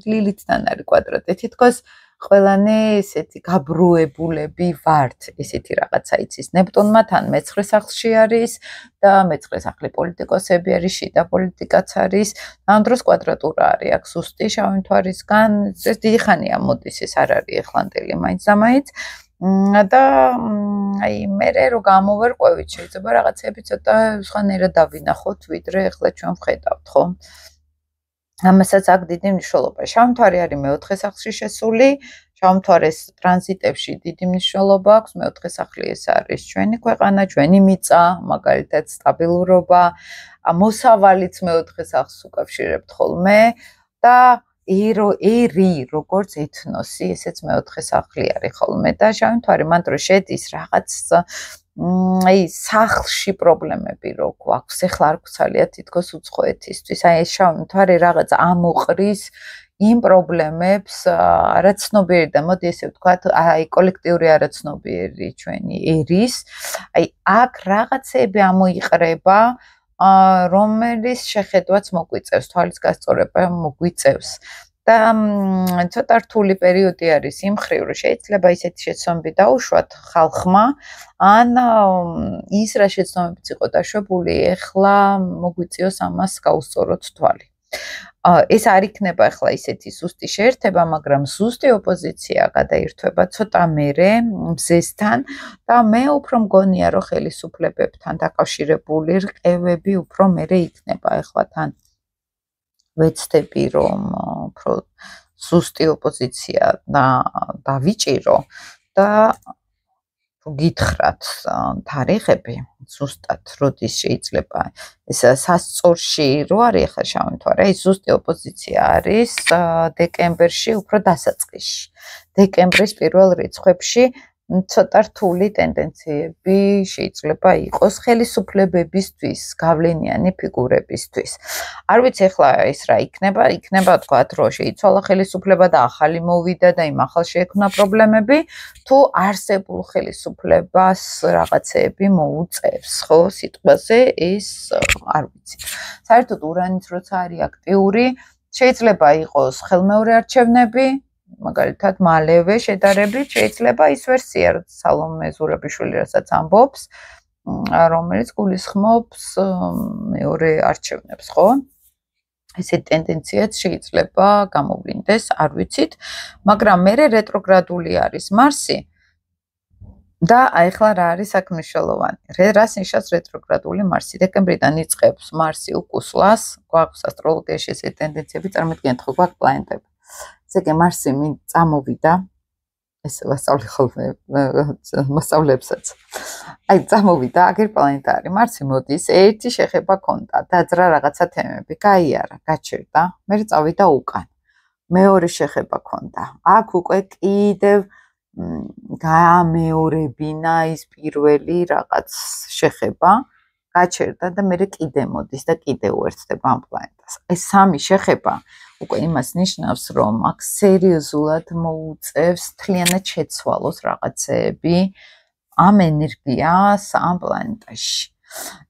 ლილითთან არის კვადრატი. თითქოს ყველანი ესეთი გაბრუებულები ვართ, ესეთი რაღაცა იცის. ნეპტუნმა თან მეცხრე სახლში არის და მეცხრე სახლი პოლიტიკოსები არის, შიდა პოლიტიკაც არის. ამ დროს კვადრატურა არის აქ ზუსტი შავი მთვარისგან, ეს დიდი ხანია მოდის, ეს არ არის ეხლანდელი მაინც და მაინც. და აი მე რო გამოვერკვევით, შეიძლება რაღაცები ცოტა სხვანაირად დავინახოთ, ვიდრე ახლა ჩვენ ვხედავთ, ხო? ამასაც აქ დიდი მნიშვნელობა. შავმთვარი არის მეოთხე სახლში შესული, შავმთვარეს ტრანზიტებში დიდი მნიშვნელობა აქვს. მეოთხე სახლი ეს არის ჩვენი ქვეყანა, ჩვენი მიწა, მაგალითად სტაბილურობა, მოსავალიც მეოთხე სახლს უკავშირებთ ხოლმე და ერი როგორც ეთნოსი, ესეც მეოთხე სახლი არის ხოლმე და შავმთვარი მან დრო შედის რაღაც აი სახლში პრობლემები რო გვაქვს, ეხლა არ გვცალია თითქოს უცხოეთისთვის. აი ეს შავმთვარი რაღაც ამოყრის იმ პრობლემებს არაცნობიერი და მოდი ესე ვთქვათ, აი კოლექტიური არაცნობიერი ჩვენი ერის, აი აქ რაღაცები ამოიყრება რომელიც შეხედვაც მოგვიწევს, თვალის გასწორება მოგვიწევს. და ცოტა რთული პერიოდი არის იმ მხრივ, რომ შეიძლება ისეთი შეცდომები დაუშვათ ხალხმა, ან ის რა შეცდომებიც იყო დაშვებული, ეხლა მოგვიწიოს ამას გაუსწოროთ თვალი. ეს არ იქნება ახლა ისეთი ზუსტი შეერთება, მაგრამ ზუსტი ოპოზიცია გადაირთვება ცოტა მერე მზესთან და მე უფრო მგონია, რომ ხელისუფლებებთან დაკავშირებული რყევები უფრო მერე იქნება ახლა თან. ვეცდები რომ უფრო ზუსტი ოპოზიცია დავიჭირო და გითხრათ თარიღები ზუსტად როდის შეიძლება ეს სასწორში რო არის ახლა შავი მთვარე, აი ზუსტი ოპოზიცია არის დეკემბერში უფრო დასაწყისში. დეკემბრის პირველ რიცხვებში ცოტა რთული ტენდენციები შეიძლება იყოს ხელისუფლებებისთვის, გავლენიანი ფიგურებისთვის. არ ვიცი ახლა ეს რა იქნება, თქვათ, რომ შეიცვალა ხელისუფლება და ახალი მოვიდა და იმ ახალ შეექმნა პრობლემები, თუ არსებულ ხელისუფლებას რაღაცეები მოუწევს, ხო, სიტყვაზე ის არ ვიცი. საერთოდ ურანიც როცა არის აქტიური, შეიძლება იყოს ხელმეორე არჩევნები, მაგალითად მალევე შედარებით შეიძლება ის ვერსია, სალომე ზურაბიშვილი რასაც ამბობს, რომელიც გულისხმობს მეორე არჩევნებს, ხო? ესეთი ტენდენციაც შეიძლება გამოვლინდეს, არ ვიცით, მაგრამ მე რეტროგრადული არის მარსი და აი ახლა რა არის აქ მნიშვნელოვანი? რას ნიშნავს რეტროგრადული მარსი? დეკემბრიდან იწყებს მარსი უკუსლას, გვაქვს ასტროლოგიაში ესე ტენდენციები, წარმოიდგინეთ ხო გვაქვს პლანეტები. ესე იგი მარსი წამოვიდა, ეს ვასწავლი ხოლმე მასწავლებსაც. აი წამოვიდა, აგერ პლანეტა არის. მარსი მოდის, ერთი შეხება ქონდა, დაძრა რაღაცა თემები, გაიარა, გაჩერდა, მე წავიდა უკან. მეორე შეხება ქონდა. აქ უკვე კიდევ გამეორებინა ის პირველი რაღაც შეხება, გაჩერდა და მე კიდე მოდის და კიდე უერთდება ამ პლანეტას. ეს სამი შეხება უკვე იმას ნიშნავს, რომ აქ სერიოზულად მოუწევს თლიანად შეცვალოს რაღაცეები ამ ენერგიას ამ პლანეტაში.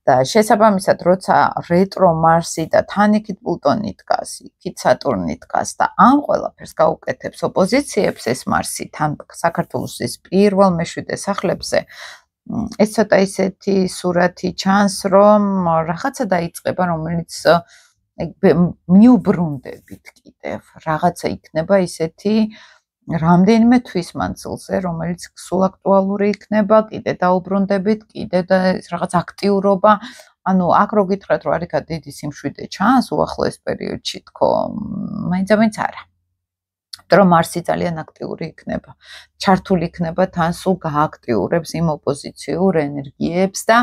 და შესაბამისად, როცა რეტრო მარსი და თან იქით პლუტონი დგას, იქით სატურნი დგას და ამ ყველაფერს გაუკეთებს ოპოზიციებს ეს მარსი თან საქართველოს ის პირველ მეშვიდე სახლებზე, ეს ცოტა ისეთი სურათი ჩანს, რომ რაღაცა დაიწყება, რომელიც მიუბრუნდებით კიდევ, რაღაცა იქნება ისეთი რამდენიმე თვის მანძილზე, რომელიც სულ აქტუალური იქნება, კიდე დაუბრუნდებით, კიდე და რაღაც აქტიურობა, ანუ აქ რო გითხრათ, რომ არიქა დიდი სიმშვიდე ჩანს უახლოეს პერიოდში თქო, მაინც არა. რომ მარსი ძალიან აქტიური იქნება, ჩართული იქნება თან სულ გააქტიურებს იმ ოპოზიციურ ენერგიებს და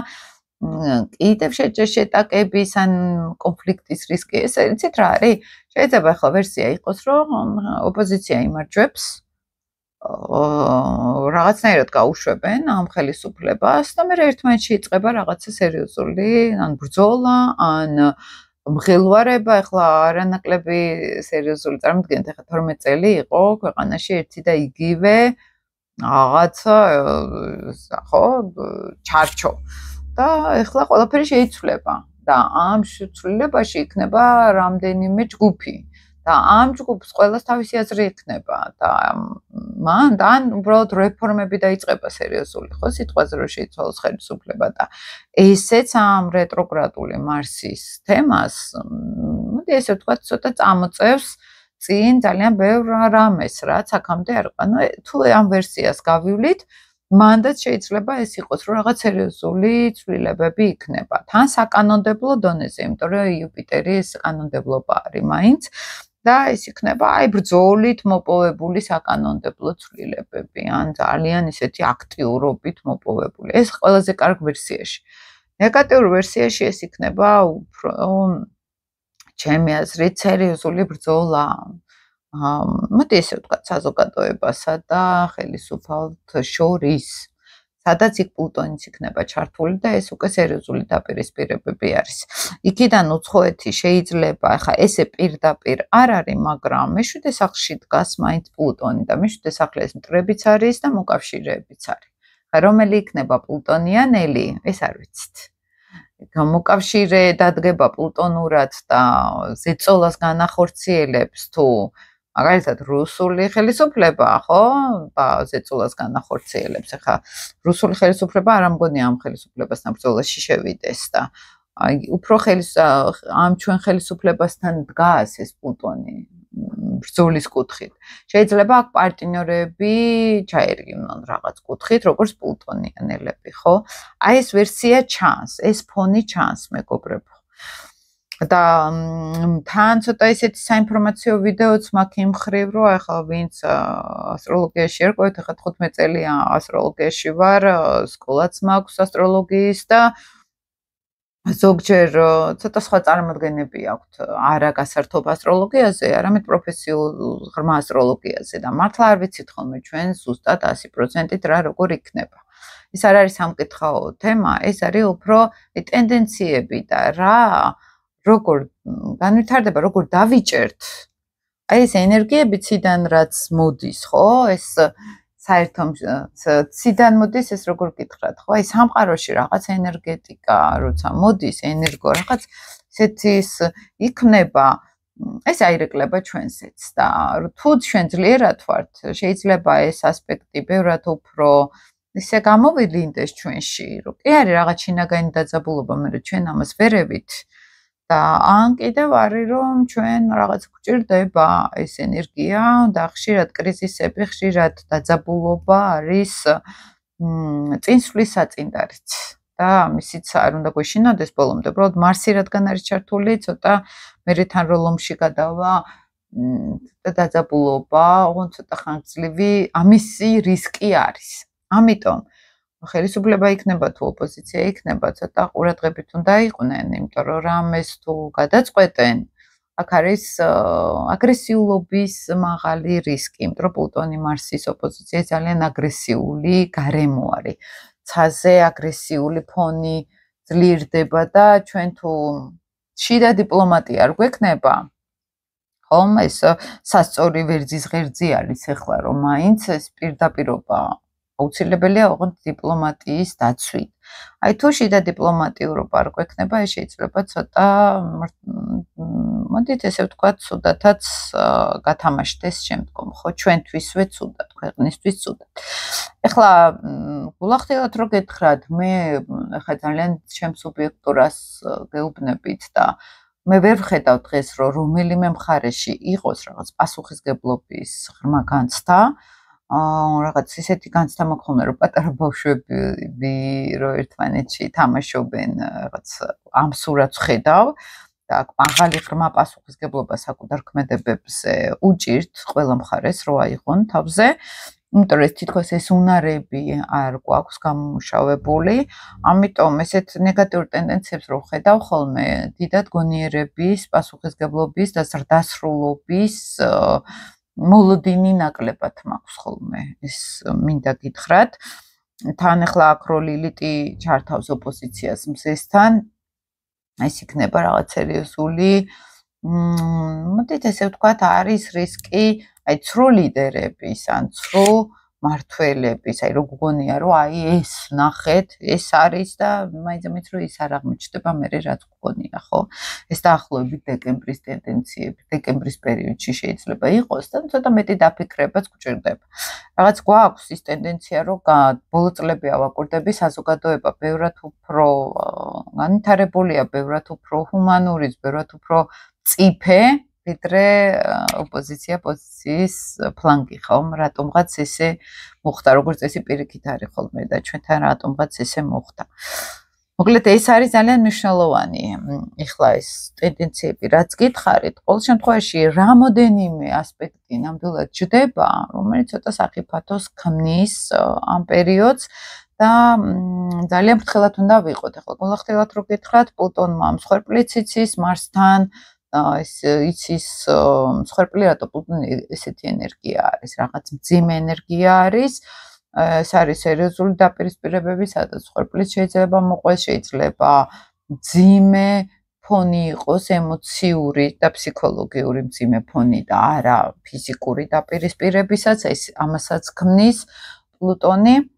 კიდევ შეტაკების ან კონფლიქტის რისკი, ესე იცით რა არის? შეიძლება ახლა ვერსია იყოს, რომ ოპოზიცია იმარჯვებს, რაღაცნაირად გაუშვებენ ამ ხელისუფლებას და მე ერთმანეთში იწყება რაღაცა სერიოზული, ან ბრძოლა, ან მღელვარება, ახლა არანაკლები სერიოზული წარმოიდგინეთ, ახლა 12 წელი იყო ქვეყანაში ერთი და იგივე რაღაცა ხო, ჩარჩო. და ახლა ყველაფერი შეიცვლება და ამ შეცვლილებაში იქნება რამდენიმე ჯგუფი და ამ ჯგუფს ყველას თავისი აზრი იქნება და მან უბრალოდ რეფორმები დაიწყება სერიოზული ხო სიტყვაზე რომ შეიცვალოს ხელისუფლება და ესეც ამ რეტროგრადული მარსის თემას მოდი ესე ვთქვათ ცოტა წამოწევს წინ ძალიან ბევრ რამეს რაც აქამდე არ ყანო თუ ამ ვერსიას გავივლით მანდაც შეიძლება ეს იყოს, რომ რაღაც სერიოზული ცვლილებები იქნება. თან საკანონმდებლო დონეზე, იმიტომ რომ იუპიტერი ეს კანონმდებლობა არის მაინც და ეს იქნება აი ბრძოლით მოპოვებული საკანონმდებლო ცვლილებები, ან ძალიან ისეთი აქტიურობით მოპოვებული. ეს ყველაზე კარგ ვერსიაში. ნეგატიურ ვერსიაში ეს იქნება უფრო ჩემი აზრით სერიოზული ბრძოლა. მოდი ესე ვთქვათ საზოგადოებასა და ხელისუფალთ შორის, სადაც იქ პლუტონიც იქნება ჩართული და ეს უკვე სერიოზული დაპირისპირებები არის. იქიდან უცხოეთი შეიძლება, ახლა ესე პირდაპირ არ არის, მაგრამ მეშვიდე სახლში დგას მაინც პლუტონი და მეშვიდე სახლი ეს მტრებიც არის და მოკავშირეებიც არის. რომელი იქნება პლუტონიანელი, ეს არ ვიცით. მოკავშირე დადგება პლუტონურად და ზეწოლას განახორციელებს თუ მაგალითად რუსული ხელისუფლება, ხო? და ზეწოლას განახორციელებს. ახლა რუსული ხელისუფლება არ ამგონია ამ ხელისუფლებასთან ბრძოლაში შევიდეს და აი უფრო ამ ჩვენ ხელისუფლებასთან დგას ეს პლუტონი ბრძოლის კუთხით. შეიძლება აქ პარტნიორები ჩაერგინონ რაღაც კუთხით, როგორც პლუტონიანელები, ხო? აი ეს ვერსია ჩანს, ეს ფონი ჩანს, მეგობრებო. და თან ცოტა ისეთი საინფორმაციო ვიდეოც მაქვს იმ მხრივ, რომ ახლა ვინც ასტროლოგიაში ერკვევთ, ახლა 15 წელია ასტროლოგიაში ვარ, სკოლაც მაქვს ასტროლოგიის და ზოგჯერ ცოტა სხვა წარმოდგენები აქვთ არა გასართობ ასტროლოგიაზე, არამედ პროფესიულ ღრმა ასტროლოგიაზე და მართლა არ ვიცით ხოლმე ჩვენ ზუსტად 100%-ით რა როგორ იქნება. ეს არ არის სამკითხაო თემა, ეს არის უფრო ტენდენციები და რა როგორ განვითარდება, როგორ დავიჭერთ. აი ეს ენერგიები ციდან რაც მოდის, ხო? ეს საერთოდ ციდან მოდის ეს როგორ გითხრათ, ხო? აი სამყაროში რაღაც ენერგეტიკა, როცა მოდის, ენერგო რაღაც ესეთის იქნება, ეს აირეკლება ჩვენსეც და თუ ჩვენ ძლიერად ვართ, შეიძლება ეს ასპექტი ბევრად უფრო ისე გამოვიდინდეს ჩვენში, რომ კი არის რაღაც შინაგანი დაძაბულობა, მაგრამ ჩვენ ამას ვერევით. და ან კიდევ არის რომ ჩვენ რაღაც გვჭირდება ეს ენერგია და ხშირად კრიზისები, ხშირად დაძაბულობა არის წინსვლის საწინდარიც და ამისიც არ უნდა გვეშინოდეს ბოლომდე. უბრალოდ მარსი რადგან არის ჩართული, ცოტა მერე თან როლომში გადავა და დაძაბულობა, ოღონდ ცოტა ხანგრძლივი ამისი რისკი არის. ამიტომ ხელისუფლება იქნება თუ ოპოზიცია იქნება, ცოტა ყურადღებით უნდა იყვნენ, იმიტომ რომ რამეს თუ გადაწყვეტენ, აქ არის აგრესიულობის მაღალი რისკი, იმიტომ რომ პლუტონი მარსის ოპოზიცია ძალიან აგრესიული გარემო არის. ცაზე აგრესიული ფონი ძლიერდება და ჩვენ თუ შიდა დიპლომატია არ გვექნება, ხომ ეს სასწორი ვერძის ღერძი არის ახლა რომ მაინც ეს პირდაპირობა აუცილებელია ოღონდ დიპლომატიის დაცვით. აი თუ შიდა დიპლომატიურობა არ გვექნება, ეს შეიძლება ცოტა მოდით ესე ვთქვათ, ცუდათაც გათამაშდეს შემდგომ, ხო, ჩვენთვისვე ცუდად, ქვეყნისთვის ცუდად. ეხლა გულახდილად რო გეთხრათ, მე ახლა ძალიან ჩემ სუბიექტურას გეუბნებით და მე ვერ ვხედავ დღეს რომ რომელიმე მხარეში იყოს რაღაც პასუხისგებლობის ღრმა განცდა, რაღაც ისეთი განცდა მოხდა რომ პატარა ბავშვები რო ერთმანეთში თამაშობენ რაღაც ამ სურათს ხედავ და აქ მაღალი ღრმა პასუხისგებლობა საკუთარ ქმედებებზე უჭირთ ყველა მხარეს რო აიღონ თავზე. იმიტომ რომ ეს თითქოს ეს უნარები არ გვაქვს გამომუშავებული, ამიტომ ესეთ ნეგატიურ ტენდენციებს რო ხედავ ხოლმე, დიდად გონიერების, პასუხისგებლობის და ზრდასრულობის მოლოდინი ნაკლებად მაქვს ხოლმე. ეს მინდა გითხრათ. თან ახლა აქ რო ლილიტი ჩართავს ოპოზიციას მზესთან, ეს იქნება რაღაც სერიოზული, მოდით ესე ვთქვათ, არის რისკი აი ცრუ ლიდერების ან ცრუ მართველების, აი რო გგონია რომ აი ეს ნახეთ, ეს არის და მაინც რომ ის არ აღმოჩნდება მერე რაც გგონია, ხო? ეს დაახლოებით დეკემბრის ტენდენციები, დეკემბრის პერიოდში შეიძლება იყოს და ცოტა მეტი დაფიქრებაც გვჭირდება. რაღაც გვაქვს ის ტენდენცია, რომ ბოლო წლები ავაკვირდები საზოგადოება ბევრად უფრო განვითარებულია, ბევრად უფრო ჰუმანური, ბევრად უფრო მწიფე ვიდრე ოპოზიცია პოზიციის ფლანგი, ხომ? რატომღაც ესე მოხდა, როგორც წესი პირიქით არის ხოლმე და ჩვენთან რატომღაც ესე მოხდა. მოკლედ ეს არის ძალიან მნიშვნელოვანი. ეხლა ეს ტენდენციები რაც გითხარით, ყოველ შემთხვევაში რამოდენიმე ასპექტი ნამდვილად ჯდება, რომელიც ცოტა საფრთხეს ქმნის ამ პერიოდს და ძალიან ფრთხილად უნდა ვიყოთ. ეხლა გულახდილად რო გითხრათ, პლუტონმა მსხვერპლიც იცის მარსთან ეს იცის მსხვერპლი რატო პლუტონი ესეთი ენერგია არის, რაღაც მძიმე ენერგია არის, ეს არის სერიოზული დაპირისპირებები, სადაც მსხვერპლიც შეიძლება მოყვეს, შეიძლება მძიმე ფონი იყოს, ემოციური და ფსიქოლოგიური მძიმე ფონი და არა ფიზიკური დაპირისპირებისაც, ეს ამასაც ქმნის პლუტონი.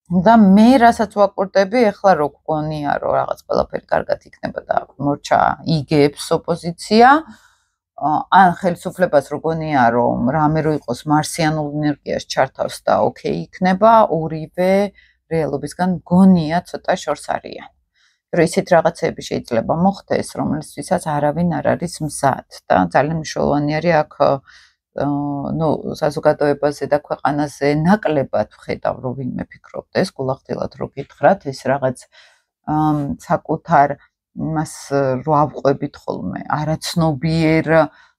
და მე რასაც ვაკვირდები, ახლა რო გგონია, რომ რაღაც ყველაფერი კარგად იქნება და მორჩა იგებს ოპოზიცია, ან ხელისუფლებას რო გონია, რომ რამე რო იყოს მარსიანულ ენერგიას ჩართავს და ოკეი იქნება, ორივე რეალობისგან გონია ცოტა შორს არიან. რომ ისეთ რაღაცები შეიძლება მოხდეს, რომელიცაც არავინ არ არის მზად და ძალიან მნიშვნელოვანი არის აქ საზოგადოებაზე და ქვეყანაზე ნაკლებად ვხედავ, რომ ვინმე ფიქრობდეს, გულახდილად რო გითხრათ, ეს რაღაც საკუთარ იმას რო ავყვებით ხოლმე, არაცნობიერ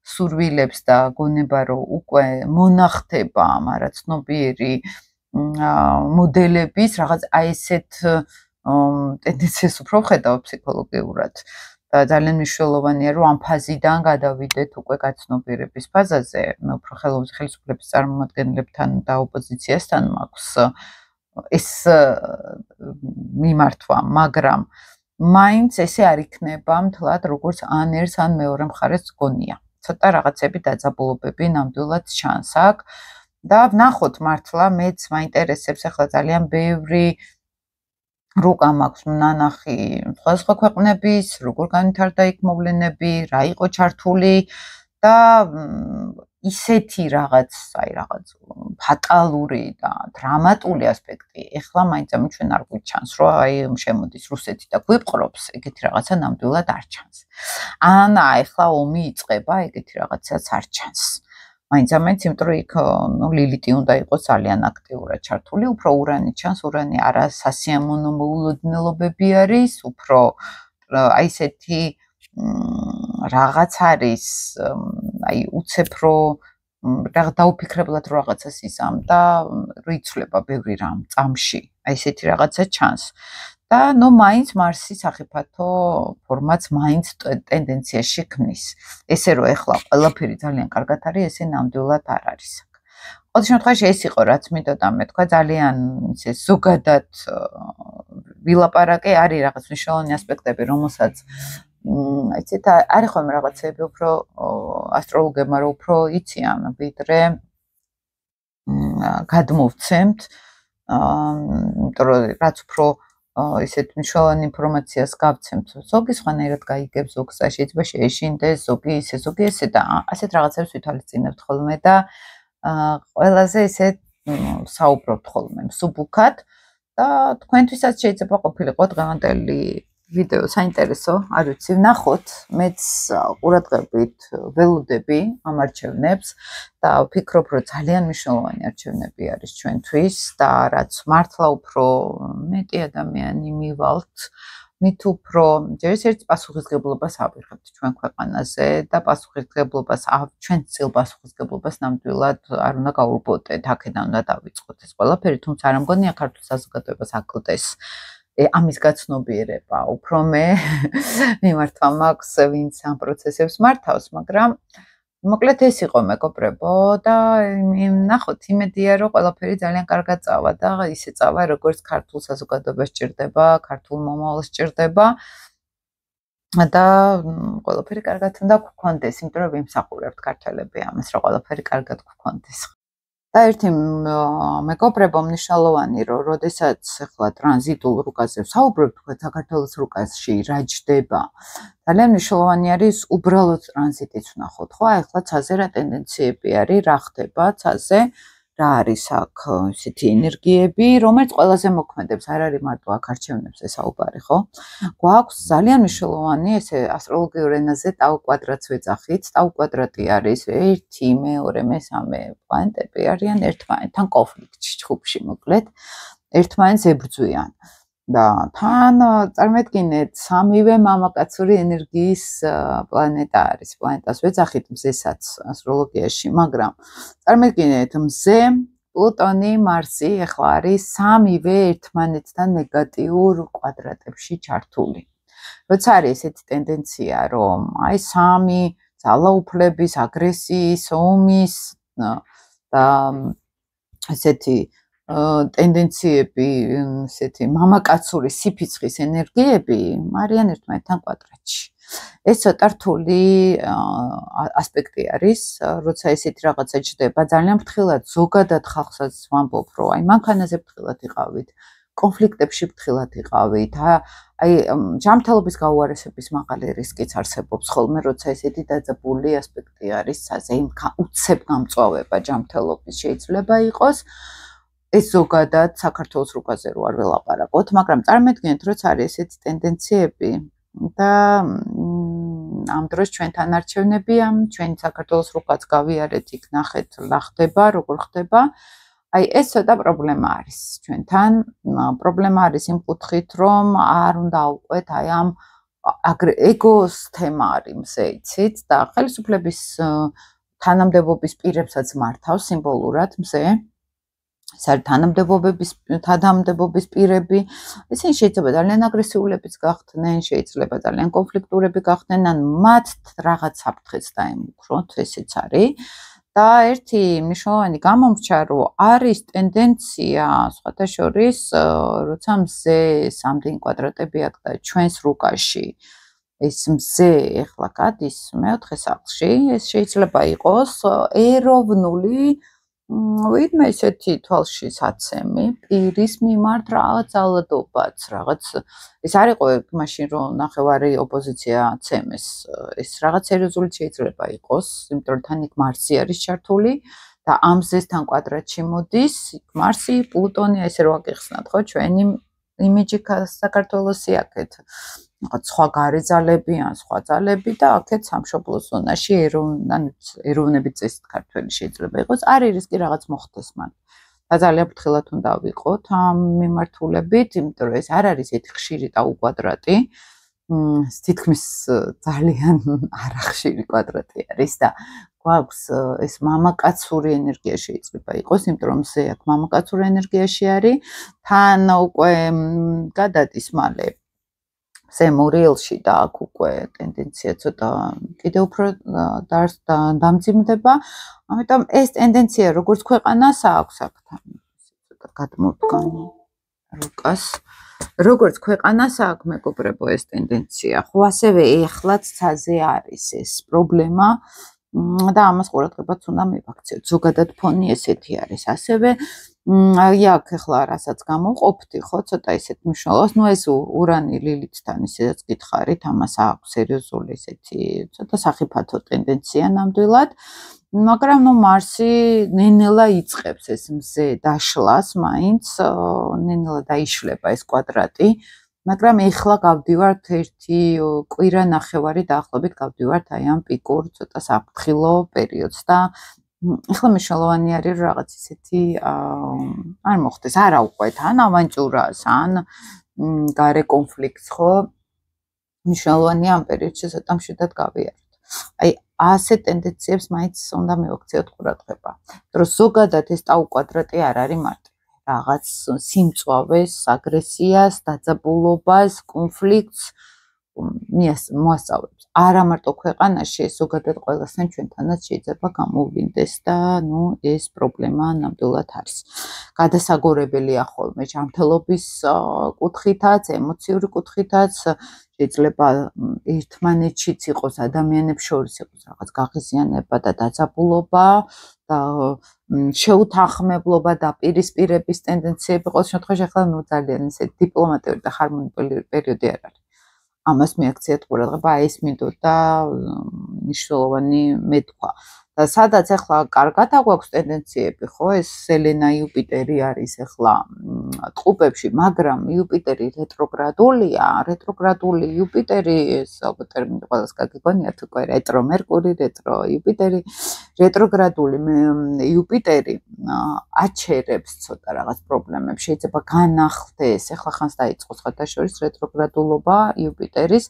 სურვილებს და გონება, რომ უკვე მონახდება ამ არაცნობიერი მოდელების რაღაც აი ესეთ ტენდენციას უფრო ვხედავ ფსიქოლოგიურად. და ძალიან მნიშვნელოვანია, რომ ამ ფაზიდან გადავიდეთ უკვე გაცნობიერების ფაზაზე. მე უფრო ხელისუფლების წარმომადგენლებთან და ოპოზიციასთან მაქვს ეს მიმართვა, მაგრამ მაინც ესე არ იქნება მთლად, როგორც ან ერთს ან მეორე მხარეს გონია. ცოტა რაღაცები დაძაბულობები ნამდვილად ჩანს აქ და ვნახოთ მართლა მეც მაინტერესებს ახლა ძალიან ბევრი რუკა მაქვს ნანახი სხვადასხვა ქვეყნების, როგორ განვითარდა იქ მოვლენები, რა იყო ჩართული და ისეთი რაღაც, აი რაღაც ფატალური და დრამატული ასპექტი. ეხლა მაინც ჩვენ არ გვიჩანს, რომ აი შემოდის რუსეთი და გვიპყრობს, ეგეთი რაღაცა ნამდვილად არ ჩანს. ან ეხლა ომი იწყება, ეგეთი რაღაცაც არ ჩანს. მაინც იმიტომ რომ იქ ნუ ლილიტი უნდა იყოს ძალიან აქტიურად ჩართული, უფრო ურანი ჩანს, ურანი არა სასიამოვნო მოულოდნელობები არის, უფრო აი ესეთი რაღაც არის, აი უცებრო რაღაც დაუფიქრებლად რაღაცას იზამ და რო იცვლება ბევრი რამ წამში, აი ესეთი რაღაცა ჩანს. და ნუ მაინც მარსი სახიფათო ფორმაც მაინც ტენდენციაში ქმნის. ესე რომ ეხლა ყველაფერი ძალიან კარგად არის, ესე ნამდვილად არ არის. ყოველ შემთხვევაში ეს იყო რაც მინდოდა მე თქვა ძალიან ისე ზოგადად ვილაპარაკე, არის რაღაც მნიშვნელოვანი ასპექტები, რომელსაც იცით, არის ხოლმე რაღაცები უფრო ასტროლოგებმა რო უფრო იციან, ვიდრე გადმოვცემთ, იმიტომ რომ რაც უფრო ისეთ მნიშვნელოვანი ინფორმაციას გავცემთ, ზოგი სხვანაირად გაიგებს ზოგს, შეიძლება შეეშინდეს, ზოგი ისე, ზოგი ესე და ასეთ რაღაცებს ვითვალისწინებთ ხოლმე და ყველაზე ისე საუბრობთ ხოლმე მსუბუქად და თქვენთვისაც შეიძლება ყოფილიყო დღევანდელი ვიდეო საინტერესო, არ ვიცი, ვნახოთ, მეც ყურადღებით ველოდები ამ არჩევნებს და ვფიქრობ, რომ ძალიან მნიშვნელოვანი არჩევნები არის ჩვენთვის და რაც მართლა უფრო მეტი ადამიანი მივალთ, მით უფრო ჯერჯერობით პასუხისმგებლობას ავიღებთ ჩვენ ქვეყანაზე და პასუხისმგებლობას ჩვენ წილ პასუხისმგებლობას ნამდვილად არ უნდა გაურბოდეთ, აქედან უნდა დავიწყოთ ეს ყველაფერი, თუმცა არ მგონია ქართულ საზოგადოებას აკლდეს ამის გაცნობიერება, უფრო მე მიმართვა მაქვს ვინც ამ პროცესებს მართავს, მაგრამ მოკლედ ეს იყო მეგობრებო და ნახოთ, იმედია რომ ყველაფერი ძალიან კარგად წავა და ისე წავა, როგორც ქართულ საზოგადოებას სჭირდება, ქართულ მომავალს სჭირდება და ყველაფერი კარგად უნდა გქონდეს, იმიტომ რომ ვიმსახურებთ ქართველები ამას, რომ ყველაფერი კარგად გქონდეს. და ერთი მეგობრებო მნიშვნელოვანი, რომ როდესაც ახლა ტრანზიტულ რუკაზე ვსაუბრობთ, თქვა საქართველოს რუკაში რა ჯდება. ძალიან მნიშვნელოვანი არის უბრალოდ ტრანზიტიც ვნახოთ, ხო? ახლა ცაზე რა ტენდენციები არის, რა ხდება ცაზე, რა არის აქ ისეთი ენერგიები, რომელიც ყველაზე მოქმედებს, არ არის მარტო აქ არჩევნებზე საუბარი, ხო? გვაქვს ძალიან მნიშვნელოვანი ესე ასტროლოგიურ ენაზე ტაუ კვადრატს ვეძახით. ტაუ კვადრატი არის 1, 2, 3 პლანეტები არიან ერთმანეთთან კონფლიქტში, ჯგუფში მოკლედ, ერთმანეთს ებრძვიან. და თან წარმოედგინეთ, სამივე მამაკაცური ენერგიის პლანეტა არის. პლანეტას ვეძახით მზესაც ასტროლოგიაში, მაგრამ წარმოედგინეთ, მზე, პლუტონი, მარსი ახლა არის სამივე ერთმანეთთან ნეგატიურ კვადრატებში ჩართული. როცა არის ესეთი ტენდენცია, რომ აი სამი ძალაუფლების, აგრესიის, ომის და ესეთი ტენდენციები, ესეთი მამაკაცური სიფიცხის ენერგიები არიან ერთმანეთთან კვადრატში. ეს ცოტა რთული ასპექტი არის, როცა ესეთი რაღაცა ჯდება, ძალიან ფრთხილად ზოგადად ხალხსაც ვამბობ, რომ აი მანქანაზე ფრთხილად იყავით, კონფლიქტებში ფრთხილად იყავით, აი ჯანმრთელობის გაუარესების მაღალი რისკიც არსებობს ხოლმე, როცა ესეთი დაძაბული ასპექტი არის ცაზე, უცებ გამწვავება ჯანმრთელობის შეიძლება იყოს. ეს ზოგადად საქართველოს რუკაზე რო არ ველაპარაკოთ, მაგრამ წარმოედგინეთ, როცა არის ესეთი ტენდენციები და ამ დროს ჩვენთან არჩევნებია, ჩვენ საქართველოს რუკაც გავიარეთ, იქ ნახეთ რა ხდება, როგორ ხდება. აი ეს ცოტა პრობლემა არის ჩვენთან. პრობლემა არის იმ კუთხით, რომ არ უნდა ავყვეთ აი ამ ეგოს თემა არის მზე, იცით, და ხელისუფლების თანამდებობის პირებსაც მართავს სიმბოლურად მზე. ეს არის თანამდებობის პირები, ისინი შეიძლება ძალიან აგრესიულებიც გახდნენ, შეიძლება ძალიან კონფლიქტურები გახდნენ, ან მათ რაღაც საფრთხეც დაემუქროთ, ესეც არის. და ერთი მნიშვნელოვანი გამომრჩა, რომ არის ტენდენცია, სხვათა შორის, როცა მზე სამდენი კვადრატები აქ და ჩვენს რუკაში ეს მზე ახლა გადის მეოთხე სახლში, ეს შეიძლება იყოს ეროვნული ვიდმე ესეთი თვალში საცემი, პირის მიმართ რაღაც ძალადობაც, რაღაც ეს არ იყო მაშინ რომ ნახევარი ოპოზიცია ცემეს, ეს რაღაც სერიოზული შეიძლება იყოს, იმიტომ რომ თან იქ მარსი არის ჩართული და ამ მზესთან კვადრატში მოდის, მარსი, პლუტონი, ესე რომ აგიხსნათ, ხო, ჩვენი იმიჯი საქართველოსი აქეთ. რაღაც სხვა გარეძალები ან სხვა ძალები და აქეთ სამშობლოს ზონაში ეროვნებით წესით ქართველი შეიძლება იყოს. არის რისკი რაღაც მოხდეს მან. და ძალიან ფრთხილად უნდა ვიყოთ ამ მიმართულებით, იმიტომ რომ ეს არ არის ერთი ხშირი და უკვადრატი. თითქმის ძალიან არახშირი კვადრატი არის და გვაქვს ეს მამაკაცური ენერგია შეიძლება იყოს, იმიტომ რომ ზე აქ მამაკაცური ენერგიაში არის, თან უკვე გადადის მალე ზემურილში და აქ უკვე ტენდენცია ცოტა კიდევ უფრო დამძიმდება. ამიტომ ეს ტენდენცია როგორც ქვეყანას აქვს აქთან ცოტა გადმოვდგანი რუკას. როგორც ქვეყანას აქვს მეგობრებო ეს ტენდენცია, ხო ასევე ეხლაც ცაზე არის ეს პრობლემა და ამას ყურადღებაც უნდა მივაქციოთ. ზოგადად ფონი ესეთი არის. ასევე აი აქ ახლა რასაც გამოვყოფდი, ხო, ცოტა ისეთ მნიშვნელობას, ნუ ეს ურანი ლილითთან ისედაც გითხარით, ამას აქვს სერიოზული ესეთი ცოტა სახიფათო ტენდენცია ნამდვილად. მაგრამ ნუ მარსი ნენელა იწყებს ეს მზე დაშლას, მაინც ნენელა დაიშლება ეს კვადრატი. მაგრამ ეხლა გავდივართ ერთი კვირა ნახევარი დაახლოებით გავდივართ აი ამ პიკურ ცოტა საფრთხილო პერიოდს და ეხლა მნიშვნელოვანი არის რომ რაღაც ისეთი არ მოხდეს, არა უკვე თან ავანტიურას ან გარე კონფლიქტს, ხო? მნიშვნელოვანია ამ პერიოდში ცოტა მშვიდად გავიაროთ. აი ასეთ ტენდენციებს მაინც უნდა მივაქციოთ ყურადღება. რომ ზოგადად ეს ტაუკვადრატი არ არის მარტივი. რაღაც სიმწვავეს, აგრესიას, დაძაბულობას, კონფლიქტს მოასწავებს. არა მარტო ქვეყანაში, ეს ზოგადად ყველასთან ჩვენთანაც შეიძლება გამოვლინდეს და ნუ ეს პრობლემა ნამდვილად არის. გადასაგორებელია ხოლმე ჯანმრთელობის კუთხითაც, ემოციური კუთხითაც, შეიძლება ერთმანეთშიც იყოს ადამიანებს შორის იყოს რაღაც გაღიზიანება და დაძაბულობა და შეუთანხმებლობა და პირისპირების ტენდენციები ყოველ შემთხვევაში ახლა ნუ ძალიან ისე დიპლომატიური და ჰარმონიული პერიოდი არ არის. ამას მიაქციეთ ყურადღება, აი ეს მინდოდა მნიშვნელოვანი მეთქვა. და სადაც ახლა კარგად აგვაქვს ტენდენციები, ხო, ეს სელენა იუპიტერი არის ახლა ტყუპებში, მაგრამ იუპიტერი რეტროგრადულია, რეტროგრადული იუპიტერი, ეს ალბათ ტერმინი ყველას გაგიგონიათ უკვე რეტრო მერკური, რეტრო იუპიტერი, რეტროგრადული იუპიტერი აჩერებს ცოტა რაღაც პრობლემებს, შეიძლება განახლდეს, ახლა ხანს დაიწყო სხვადასხვა რეტროგრადულობა იუპიტერის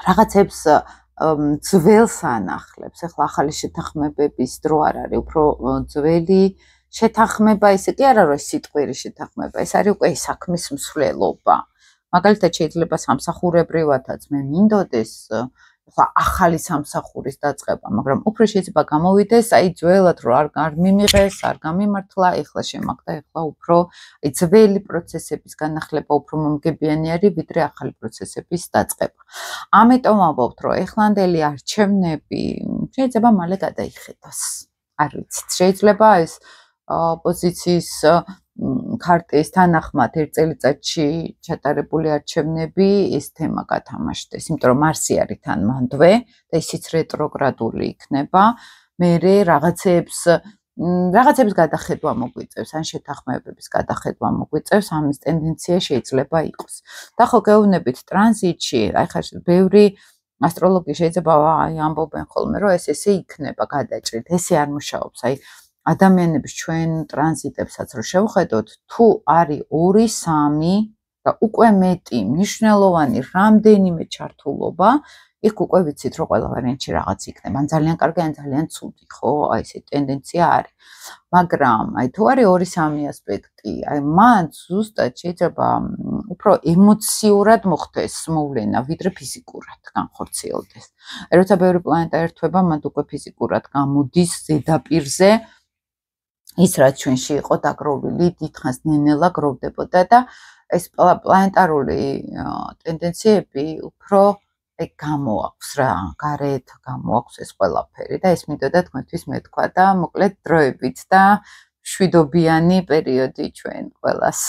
რაღაცებს ძველს ანახლებს. ახლა ახალი შეთანხმებების დრო არ არის, უფრო ძველი შეთანხმება, ისე კი არა რომ სიტყვიერი შეთანხმება, ეს არის უკვე საქმის მსვლელობა. მაგალითად შეიძლება სამსახურებრივადაც მე მინდოდეს ახლა ახალი სამსახურის დაწყება, მაგრამ უფრო შეიძლება გამოვიდეს, აი ძველად რო არ მიმიღეს, არ გამიმართლა, ეხლა შემაგდა, ეხლა უფრო აი ძველი პროცესების განახლება უფრო მომგებიანი არის, ვიდრე ახალი პროცესების დაწყება. ამიტომ ამბობთ, რომ ეხლანდელი არჩევნები შეიძლება მალე გადაიხედოს. არ ვიცით, შეიძლება ეს ოპოზიციის ქარტიის თანახმად ერთ წელიწადში ჩატარებული არჩევნები ეს თემა გათამაშდეს, იმიტომ რომ მარსი არის თან მანდვე და ისიც რეტროგრადული იქნება. მერე რაღაცებს გადახედვა მოგვიწევს, ან შეთანხმებების გადახედვა მოგვიწევს, ამის ტენდენცია შეიძლება იყოს. და ხო გეუბნებით ტრანზიტში, აი ხარ ბევრი ასტროლოგი შეიძლება ამბობენ ხოლმე, რომ ეს ესე იქნება გადაჭრით, ესე არ მუშაობს, აი ადამიანების ჩვენ ტრანზიტებსაც რო შევხედოთ, თუ არის 2-3 და უკვე მეტი მნიშვნელოვანი რამდენიმე ჩართულობა, იქ უკვე ვიცით, რომ ყველა ვარიანტში რაღაც იქნება. ან ძალიან კარგი, ან ძალიან ცუდი, ხო? აი ესე ტენდენცია არის. მაგრამ აი თუ არის 2-3 ასპექტი, აი მან ზუსტად შეიძლება უფრო ემოციურად მოხდეს მოვლენა, ვიდრე ფიზიკურად განხორციელდეს. აი როცა ბევრი პლანეტა ერთვება, მათ უკვე ფიზიკურად გამოდის ზედაპირზე ის რაც ჩვენში იყო დაგროვილი, დიდხანს ნენელა გროვდებოდა და ეს პლანეტარული ტენდენციები უფრო გამოაქვს რა, გარეთ გამოაქვს ეს ყველაფერი და ეს მინდოდა თქვენთვის მეთქვა და მოკლედ დროებით და მშვიდობიანი პერიოდი ჩვენ ყველას.